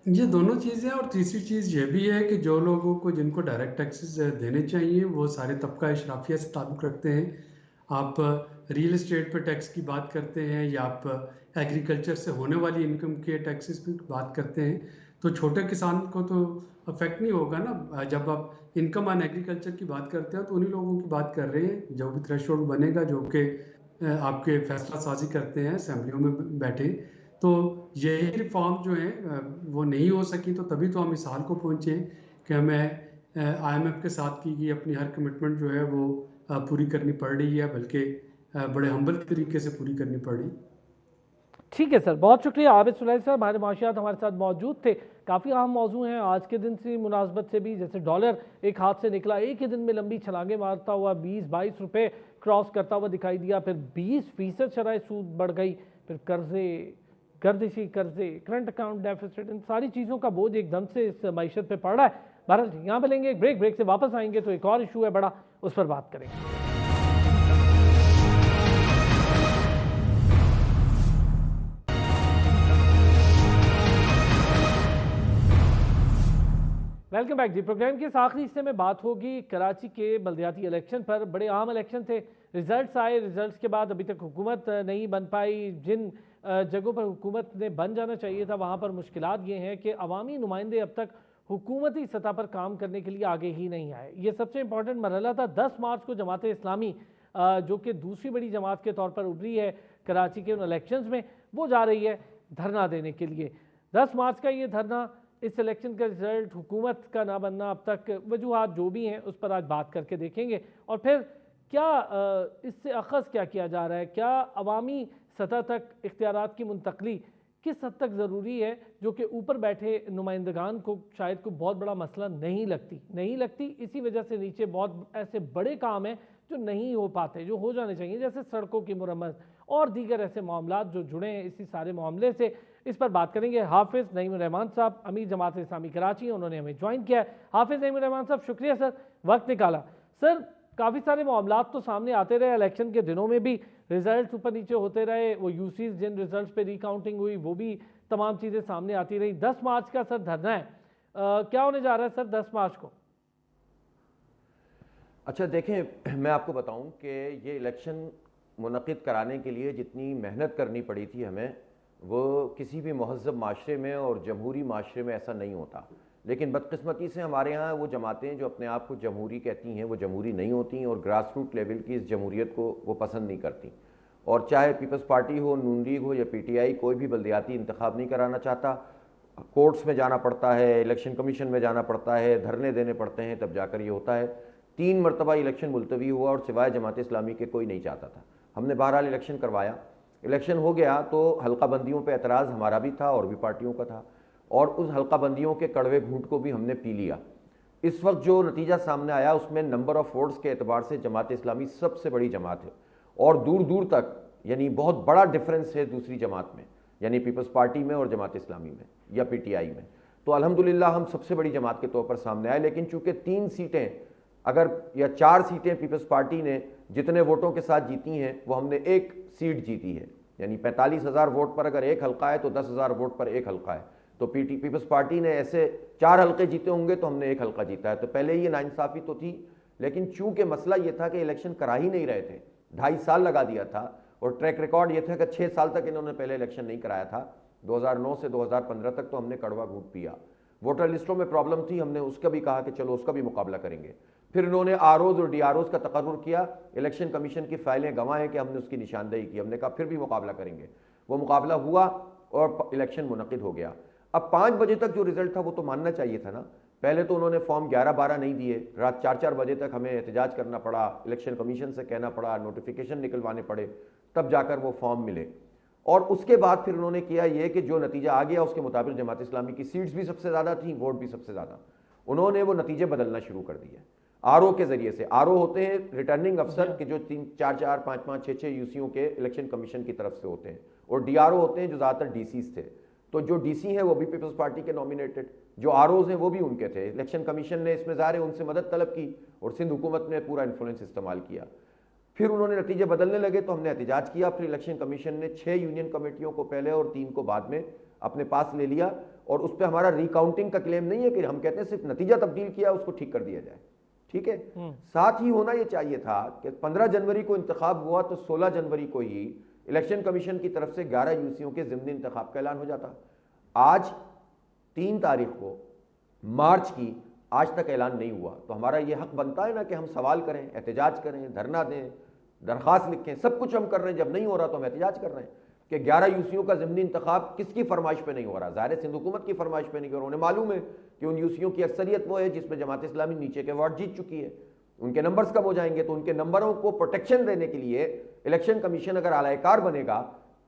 [SPEAKER 4] ये दोनों चीज़ें, और तीसरी चीज़ ये भी है कि जो लोगों को जिनको डायरेक्ट टैक्सेस देने चाहिए वो सारे तबका इशराफिया से ताल्लुक़ रखते हैं। आप रियल एस्टेट पे टैक्स की बात करते हैं या आप एग्रीकल्चर से होने वाली इनकम के टैक्सेस की बात करते हैं, तो छोटे किसान को तो अफेक्ट नहीं होगा ना। जब आप इनकम ऑन एग्रीकल्चर की बात करते हैं तो उन्हीं लोगों की बात कर रहे हैं जो भी थ्रेशोल्ड बनेगा, जो कि आपके फैसला साजी करते हैं असेंबलियों में बैठे। तो यही रिफॉर्म जो है वो नहीं हो सकी, तो तभी तो हम इस हाल को पहुँचे कि हमें IMF के साथ की गई अपनी हर कमिटमेंट जो है वो पूरी करनी पड़ रही है, बल्कि बड़े हम्बल तरीके से पूरी करनी पड़ रही।
[SPEAKER 1] ठीक है सर, बहुत शुक्रिया। आबिद सुलैही साहब हमारे माशियात हमारे साथ मौजूद थे। काफ़ी अहम मौजू हैं आज के दिन से मुनासबत से भी, जैसे डॉलर एक हाथ से निकला, एक ही दिन में लंबी छलांगे मारता हुआ 20-22 रुपये क्रॉस करता हुआ दिखाई दिया, फिर 20% शरह सूद बढ़ गई, फिर कर्जे, गर्दिशी कर्जे, करंट अकाउंट डेफिसिट, इन सारी चीज़ों का बोझ एकदम से इस मैशत पे पड़ रहा है। बहरहाल यहाँ पे लेंगे एक ब्रेक से वापस आएंगे तो एक और इशू है बड़ा, उस पर बात करेंगे। वेलकम बैक जी। प्रोग्राम के इस आखिरी हिस्से में बात होगी कराची के बल्दियाती इलेक्शन पर। बड़े अहम इलेक्शन थे, रिजल्ट्स आए, रिजल्ट्स के बाद अभी तक हुकूमत नहीं बन पाई। जिन जगहों पर हुकूमत ने बन जाना चाहिए था वहाँ पर मुश्किलात ये हैं कि अवामी नुमाइंदे अब तक हुकूमती सतह पर काम करने के लिए आगे ही नहीं आए। ये सबसे इंपॉर्टेंट मरहला था। 10 मार्च को जमात इस्लामी जो कि दूसरी बड़ी जमात के तौर पर उभरी है कराची के उन इलेक्शंस में, वो जा रही है धरना देने के लिए। 10 मार्च का ये धरना, इस इलेक्शन का रिजल्ट, हुकूमत का ना बनना, अब तक वजूहात जो भी हैं उस पर आज बात करके देखेंगे। और फिर क्या इससे अखज़ क्या किया जा रहा है, क्या अवामी सतह तक इख्तियारात की मुंतकली किस हद तक ज़रूरी है, जो कि ऊपर बैठे नुमाइंदगान को शायद कोई बहुत बड़ा मसला नहीं लगती। इसी वजह से नीचे बहुत ऐसे बड़े काम हैं जो नहीं हो पाते, जो हो जाने चाहिए, जैसे सड़कों की मुरम्मत और दीगर ऐसे मामलात जो जुड़े हैं इसी सारे मामले से। इस पर बात करेंगे हाफिज़ नईमुर रहमान साहब, अमीर जमात इस्लामी कराची, उन्होंने हमें ज्वाइन किया है। हाफिज़ नईमुर रहमान साहब, शुक्रिया सर, वक्त निकाला। सर, काफ़ी सारे मामलात तो सामने आते रहे, इलेक्शन के दिनों में भी रिजल्ट ऊपर नीचे होते रहे, वो यूसीज जिन रिजल्ट्स पे रिकाउंटिंग हुई वो भी तमाम चीज़ें सामने आती रही। 10 मार्च का सर धरना है, क्या होने जा रहा है सर 10 मार्च को?
[SPEAKER 5] अच्छा देखें, मैं आपको बताऊं कि ये इलेक्शन मुनक़िद कराने के लिए जितनी मेहनत करनी पड़ी थी हमें, वो किसी भी महज़्ज़ब माशरे में और जमहूरी माशरे में ऐसा नहीं होता। लेकिन बदकिस्मती से हमारे यहाँ वो जमातें जो अपने आप को जमहूरी कहती हैं वो जमहूरी नहीं होती और ग्रास रूट लेवल की इस जमहूरियत को वो पसंद नहीं करती। और चाहे पीपल्स पार्टी हो, नून लीग हो या PTI, कोई भी बल्दियाती इंतखाब नहीं कराना चाहता। कोर्ट्स में जाना पड़ता है, इलेक्शन कमीशन में जाना पड़ता है, धरने देने पड़ते हैं, तब जाकर ये होता है। 3 मरतबा इलेक्शन मुलतवी हुआ और सिवाय जमात इस्लामी के कोई नहीं चाहता था। हमने बहरहाल इलेक्शन करवाया, इलेक्शन हो गया तो हल्का बंदियों पर एतराज़ हमारा भी था और भी पार्टियों का था, और उस हल्का बंदियों के कड़वे घूंट को भी हमने पी लिया। इस वक्त जो नतीजा सामने आया उसमें नंबर ऑफ वोट्स के एतबार से जमात इस्लामी सबसे बड़ी जमात है और दूर दूर तक, यानी बहुत बड़ा डिफरेंस है दूसरी जमात में, यानी पीपल्स पार्टी में और जमात इस्लामी में या PTI में। तो अल्हम्दुलिल्लाह हम सबसे बड़ी जमात के तौर पर सामने आए। लेकिन चूंकि 3 सीटें अगर या 4 सीटें पीपल्स पार्टी ने जितने वोटों के साथ जीती हैं वो हमने 1 सीट जीती है, यानी 45,000 वोट पर अगर 1 हल्का है तो 10,000 वोट पर 1 हल्का है। तो पीपल्स पार्टी ने ऐसे 4 हल्के जीते होंगे तो हमने 1 हल्का जीता है। तो पहले ये नाइंसाफ़ी तो थी, लेकिन चूंकि मसला ये था कि इलेक्शन करा ही नहीं रहे थे, 2.5 साल लगा दिया था और ट्रैक रिकॉर्ड ये था कि 6 साल तक इन्होंने पहले इलेक्शन नहीं कराया था। 2009 से 2015 तक तो हमने कड़वा घूंट पिया। वोटर लिस्टों में प्रॉब्लम थी, हमने उसका भी कहा कि चलो उसका भी मुकाबला करेंगे। फिर इन्होंने ROs और DROs का तकर्रुर किया, इलेक्शन कमीशन की फाइलें गवाह हैं कि हमने उसकी निशानदेही की। हमने कहा फिर भी मुकाबला करेंगे, वो मुकाबला हुआ और इलेक्शन मुनक़िद हो गया। अब 5 बजे तक जो रिजल्ट था वो तो मानना चाहिए था ना। पहले तो उन्होंने फॉर्म 11-12 नहीं दिए, रात 4-4 बजे तक हमें एहतजाज करना पड़ा, इलेक्शन कमीशन से कहना पड़ा, नोटिफिकेशन निकलवाने पड़े, तब जाकर वो फॉर्म मिले। और उसके बाद फिर उन्होंने किया ये कि जो नतीजा आ गया उसके मुताबिक जमात इस्लामी की सीट्स भी सबसे ज़्यादा थी, वोट भी सबसे ज़्यादा। उन्होंने वो नतीजे बदलना शुरू कर दिए RO के ज़रिए से। RO होते हैं रिटर्निंग अफसर के जो 3-4-4, 5-5, 6-6 यूसीओं के इलेक्शन कमीशन की तरफ से होते हैं, और DRO होते हैं जो ज़्यादातर DCs थे। तो जो DC हैं वो भी पीपल्स पार्टी के नॉमिनेटेड, जो ROs हैं वो भी उनके थे। इलेक्शन कमीशन ने इसमें ज़ाहिर है उनसे मदद तलब की और सिंध हुकूमत ने पूरा इन्फ्लुएंस इस्तेमाल किया। फिर उन्होंने नतीजे बदलने लगे तो हमने एहतजाज किया। फिर इलेक्शन कमीशन ने 6 यूनियन कमेटियों को पहले और 3 को बाद में अपने पास ले लिया, और उस पर हमारा रिकाउंटिंग का क्लेम नहीं है कि हम कहते हैं सिर्फ नतीजा तब्दील किया उसको ठीक कर दिया जाए, ठीक है। साथ ही होना यह चाहिए था कि 15 जनवरी को इंतखाब हुआ तो 16 जनवरी को ही इलेक्शन कमीशन की तरफ से 11 यूसीओं के ज़िमनी इंतखाब का ऐलान हो जाता। आज 3 तारीख को मार्च की आज तक ऐलान नहीं हुआ, तो हमारा ये हक बनता है ना कि हम सवाल करें, एहतजाज करें, धरना दें, दरख्वास्त लिखें, सब कुछ हम कर रहे हैं। जब नहीं हो रहा तो हम एहतजाज कर रहे हैं कि 11 यूसीओं का ज़िमनी इंतखाब किसकी फरमाइश पे नहीं हो रहा। ज़ाहिर सिंध हुकूमत की फरमाइश पे नहीं हो रहा। उन्हें मालूम है कि उन यूसीओं की अक्सरियत वो है जिसमें जमात इस्लामी नीचे के वार्ड जीत चुकी है, उनके नंबर्स कम हो जाएंगे। तो उनके नंबरों को प्रोटेक्शन देने के लिए इलेक्शन कमीशन अगर आलायकार बनेगा,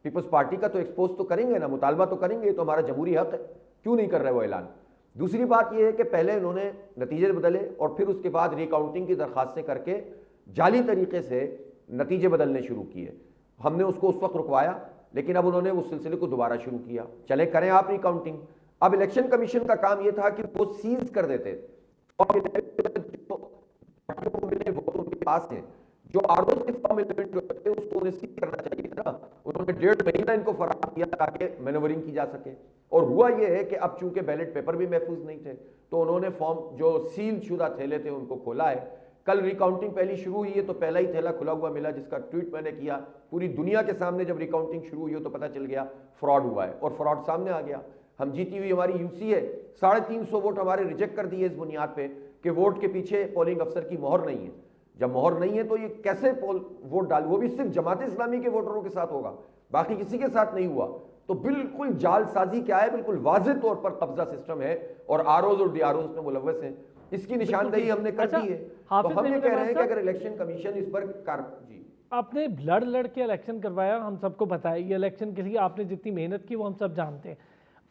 [SPEAKER 5] पीपल्स पार्टी का तो एक्सपोज तो करेंगे ना, मुतालबा तो करेंगे, तो हमारा जमहूरी हक है, क्यों नहीं कर रहे वो ऐलान। दूसरी बात यह है कि पहले उन्होंने नतीजे बदले और फिर उसके बाद रिकाउंटिंग की दरखास्तें करके जाली तरीके से नतीजे बदलने शुरू किए। हमने उसको उस वक्त रुकवाया, लेकिन अब उन्होंने उस सिलसिले को दोबारा शुरू किया। चले करें आप रिकाउंटिंग। अब इलेक्शन कमीशन का काम यह था कि वो सीज कर देते वोट उनके पास है, जो RO के फॉर्म एलिमेंट होते हैं उसको उन्हें सीज करना चाहिए था। उन्होंने 1.5 महीना इनको फराहम किया ताकि मैनूवरिंग की जा सके। और हुआ यह है कि अब चूंकि बैलेट पेपर भी महफूज नहीं थे तो उन्होंने फॉर्म जो सील शुदा थैले थे उनको खोला है। कल रिकाउंटिंग पहली शुरू हुई है तो पहला ही थैला खुला हुआ मिला, जिसका ट्वीट मैंने किया। पूरी दुनिया के सामने जब रिकाउंटिंग शुरू हुई हो तो पता चल गया फ्रॉड हुआ है, और फ्रॉड सामने आ गया। हम जीती हुई हमारी यूसी है, 350 वोट हमारे रिजेक्ट कर दिए इस बुनियाद पे कि वोट के पीछे पोलिंग अफसर की मोहर नहीं है। जब मोहर नहीं है तो ये कैसे पोल वोट डाल, वो भी सिर्फ जमात इस्लामी के वोटरों के साथ होगा, बाकी किसी के साथ नहीं हुआ। तो बिल्कुल जालसाजी क्या है, बिल्कुल वाज़ेह तौर पर कब्जा सिस्टम है और आरओज और डीआरओज में मुलव्वस हैं। इसकी निशानदेही हमने कर दी है। तो हम ये कह रहे हैं कि अगर इलेक्शन कमीशन इस पर जी,
[SPEAKER 1] आपने लड़ के इलेक्शन करवाया, हम सबको पता है, ये इलेक्शन के लिए आपने जितनी मेहनत की वो हम सब जानते हैं।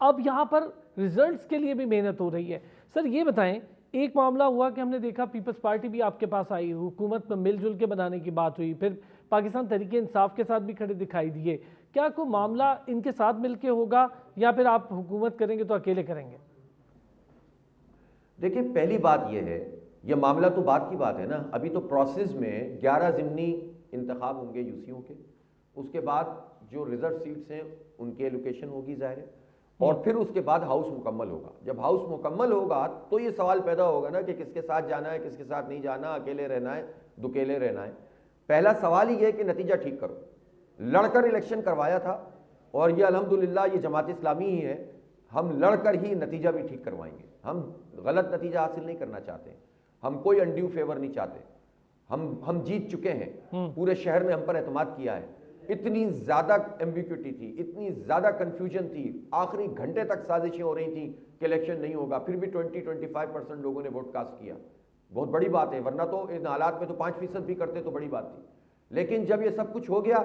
[SPEAKER 1] अब यहाँ पर रिजल्ट्स के लिए भी मेहनत हो रही है। सर ये बताएं, एक मामला हुआ कि हमने देखा पीपल्स पार्टी भी आपके पास आई, हुकूमत में मिलजुल के बनाने की बात हुई, फिर पाकिस्तान तहरीक इंसाफ के साथ भी खड़े दिखाई दिए। क्या कोई मामला इनके साथ मिलके होगा या फिर आप हुकूमत करेंगे तो अकेले करेंगे?
[SPEAKER 5] देखिए पहली बात यह है, यह मामला तो बात की बात है ना, अभी तो प्रोसेस में 11 ज़िमनी इंतखाब होंगे यूसीओ के, उसके बाद जो रिजर्व सीट्स हैं उनकी एलोकेशन होगी ज़ाहिर है, और फिर उसके बाद हाउस मुकम्मल होगा। जब हाउस मुकम्मल होगा तो ये सवाल पैदा होगा ना कि किसके साथ जाना है, किसके साथ नहीं जाना, अकेले रहना है, दुकेले रहना है। पहला सवाल ही है कि नतीजा ठीक करो। लड़कर इलेक्शन करवाया था और ये अल्हम्दुलिल्लाह ये जमात इस्लामी ही है, हम लड़कर ही नतीजा भी ठीक करवाएंगे। हम गलत नतीजा हासिल नहीं करना चाहते, हम कोई अनड्यू फेवर नहीं चाहते। हम जीत चुके हैं, पूरे शहर ने हम पर एतमाद किया है। इतनी ज्यादा एम्बिग्युइटी थी, इतनी ज्यादा कंफ्यूजन थी, आखिरी घंटे तक साजिशें हो रही थी कि इलेक्शन नहीं होगा, फिर भी 20-25% लोगों ने वोट कास्ट किया। बहुत बड़ी बात है, वरना तो इन हालात में तो 5% भी करते तो बड़ी बात थी। लेकिन जब ये सब कुछ हो गया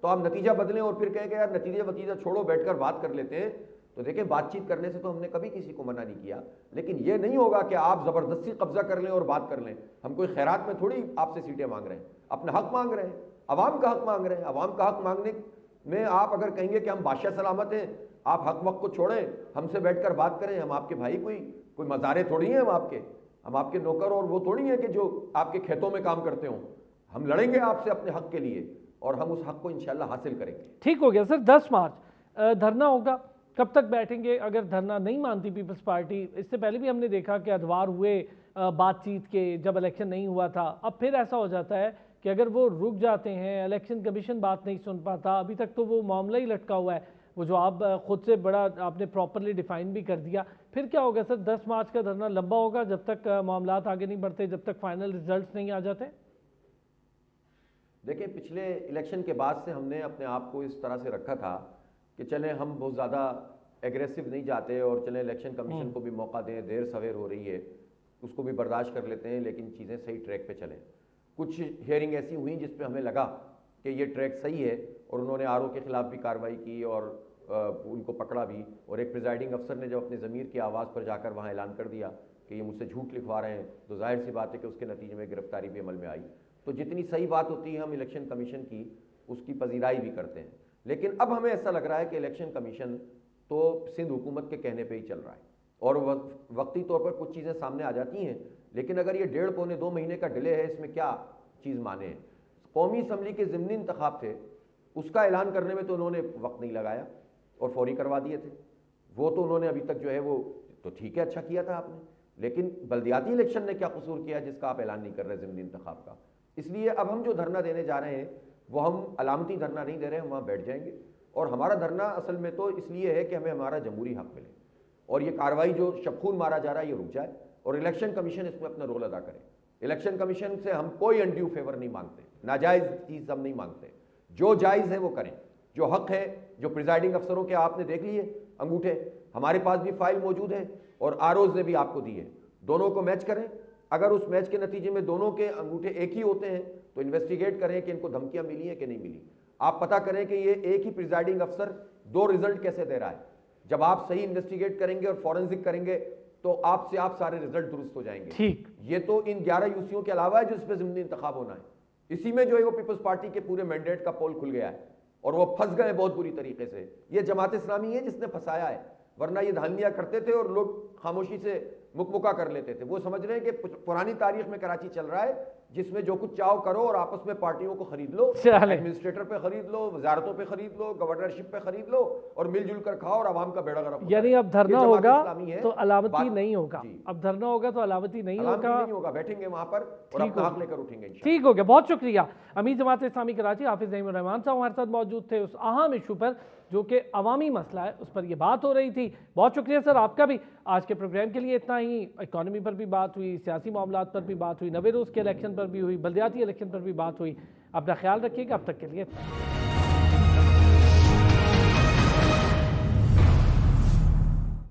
[SPEAKER 5] तो आप नतीजा बदलें और फिर कहें यार नतीजा छोड़ो, बैठकर बात कर लेते हैं। तो देखिए बातचीत करने से तो हमने कभी किसी को मना नहीं किया, लेकिन ये नहीं होगा कि आप जबरदस्ती कब्जा कर लें और बात कर लें। हम कोई खैरात में थोड़ी आपसे सीटें मांग रहे हैं, अपना हक मांग रहे हैं, अवाम का हक मांग रहे हैं। अवाम का हक मांगने में आप अगर कहेंगे कि हम बादशाह सलामत हैं, आप हक वक्त को छोड़ें, हमसे बैठकर बात करें, हम आपके भाई कोई मज़ारे थोड़ी हैं, हम आपके नौकर और वो थोड़ी हैं कि जो आपके खेतों में काम करते हों। हम लड़ेंगे आपसे अपने हक के लिए और हम उस हक को इंशाल्लाह हासिल करेंगे।
[SPEAKER 1] ठीक हो गया सर। 10 मार्च धरना होगा, कब तक बैठेंगे? अगर धरना नहीं मानती पीपल्स पार्टी, इससे पहले भी हमने देखा कि अदवार हुए बातचीत के, जब इलेक्शन नहीं हुआ था। अब फिर ऐसा हो जाता है कि अगर वो रुक जाते हैं, इलेक्शन कमीशन बात नहीं सुन पाता, अभी तक तो वो मामला ही लटका हुआ है, वो जो आप खुद से बड़ा आपने प्रॉपरली डिफाइन भी कर दिया। फिर क्या होगा सर? 10 मार्च का धरना लंबा होगा जब तक मामलात आगे नहीं बढ़ते, जब तक फाइनल रिजल्ट नहीं आ जाते?
[SPEAKER 5] देखिए पिछले इलेक्शन के बाद से हमने अपने आप को इस तरह से रखा था कि चलें हम बहुत ज़्यादा एग्रेसिव नहीं जाते और चलें इलेक्शन कमीशन को भी मौका दें, देर सवेर हो रही है उसको भी बर्दाश्त कर लेते हैं, लेकिन चीज़ें सही ट्रैक पे चलें। कुछ हियरिंग ऐसी हुई जिस पे हमें लगा कि ये ट्रैक सही है और उन्होंने आरओ के खिलाफ भी कार्रवाई की और उनको पकड़ा भी, और एक प्रिजाइडिंग अफसर ने जब अपने ज़मीर की आवाज़ पर जाकर वहाँ ऐलान कर दिया कि ये मुझसे झूठ लिखवा रहे हैं, तो जाहिर सी बात है कि उसके नतीजे में गिरफ्तारी भी अमल में आई। तो जितनी सही बात होती है हम इलेक्शन कमीशन की उसकी पजीराई भी करते हैं, लेकिन अब हमें ऐसा लग रहा है कि इलेक्शन कमीशन तो सिंध हुकूमत के कहने पे ही चल रहा है और वक्ती तौर पर कुछ चीज़ें सामने आ जाती हैं, लेकिन अगर ये 1.5-2 महीने का डिले है, इसमें क्या चीज़ माने हैं। कौमी असम्बली के ज़िमनी इंतखाब थे, उसका ऐलान करने में तो उन्होंने वक्त नहीं लगाया और फौरी करवा दिए थे। वो तो उन्होंने अभी तक जो है वो तो ठीक है, अच्छा किया था आपने, लेकिन बल्दियाती इलेक्शन ने क्या कसूर किया जिसका आप ऐलान नहीं कर रहे ज़िमनी इंतखाब का। इसलिए अब हम जो धरना देने जा रहे हैं वो हम अलामती धरना नहीं दे रहे हैं, हम वहाँ बैठ जाएंगे और हमारा धरना असल में तो इसलिए है कि हमें हमारा जमहूरी हक मिले और ये कार्रवाई जो शबखून मारा जा रहा है ये रुक जाए और इलेक्शन कमीशन इसमें अपना रोल अदा करे। इलेक्शन कमीशन से हम कोई अनड्यू फेवर नहीं मांगते, नाजायज़ चीज़ हम नहीं मांगते, जो जायज़ है वो करें, जो हक है, जो प्रिजाइडिंग अफसरों के आपने देख लिए अंगूठे, हमारे पास भी फाइल मौजूद है और आरओज ने भी आपको दी है, दोनों को मैच करें। अगर उस मैच के नतीजे में दोनों के अंगूठे एक ही होते हैं तो इन्वेस्टिगेट करें कि इनको धमकियां मिली हैं कि नहीं मिली। आप पता करें कि ये एक ही प्रिजाइडिंग अफसर 2 रिजल्ट कैसे दे रहा है। जब आप सही इन्वेस्टिगेट करेंगे और फॉरेंसिक करेंगे तो आपसे आप सारे रिजल्ट दुरुस्त हो जाएंगे।
[SPEAKER 1] ठीक,
[SPEAKER 5] ये तो इन 11 यूसीओ के अलावा है जो इस पर ज़िमनी इंतखाब होना है, इसी में जो है वो पीपल्स पार्टी के पूरे मैंडेट का पोल खुल गया है और वो फंस गए बहुत बुरी तरीके से। ये जमात इस्लामी है जिसने फंसाया है, वरना ये धांधलियां करते थे और लोग खामोशी से मुकमुका कर लेते थे। वो समझ रहे हैं कि पुरानी तारीख में कराची चल रहा है जिसमें जो कुछ चाहो करो और आपस में पार्टियों को खरीद लो, एडमिनिस्ट्रेटर पे खरीद लो, वजारतों पे खरीद लो, गवर्नरशिप पे खरीद लो और मिलजुल कर खाओ और आवाम का बेड़ा गर्क।
[SPEAKER 1] यानी अब धरना होगा तो अलामती नहीं होगा, अब धरना होगा तो अलामती नहीं होगा,
[SPEAKER 5] बैठेंगे वहां पर और अपना हक लेकर उठेंगे।
[SPEAKER 1] ठीक हो गया, बहुत शुक्रिया। अमीर जमात इस्लामी कराची हाफिज नईम रहमान साहब हमारे साथ मौजूद थे उस अहम इशू पर जो कि अवामी मसला है, उस पर यह बात हो रही थी। बहुत शुक्रिया सर आपका भी। आज के प्रोग्राम के लिए इतना ही। वहीं इकॉनमी पर भी बात हुई, सियासी मामलात पर भी बात हुई, नवे रोज़ के इलेक्शन पर भी हुई, बल्दियाती इलेक्शन पर भी बात हुई। अपना ख्याल रखिएगा, अब तक के लिए।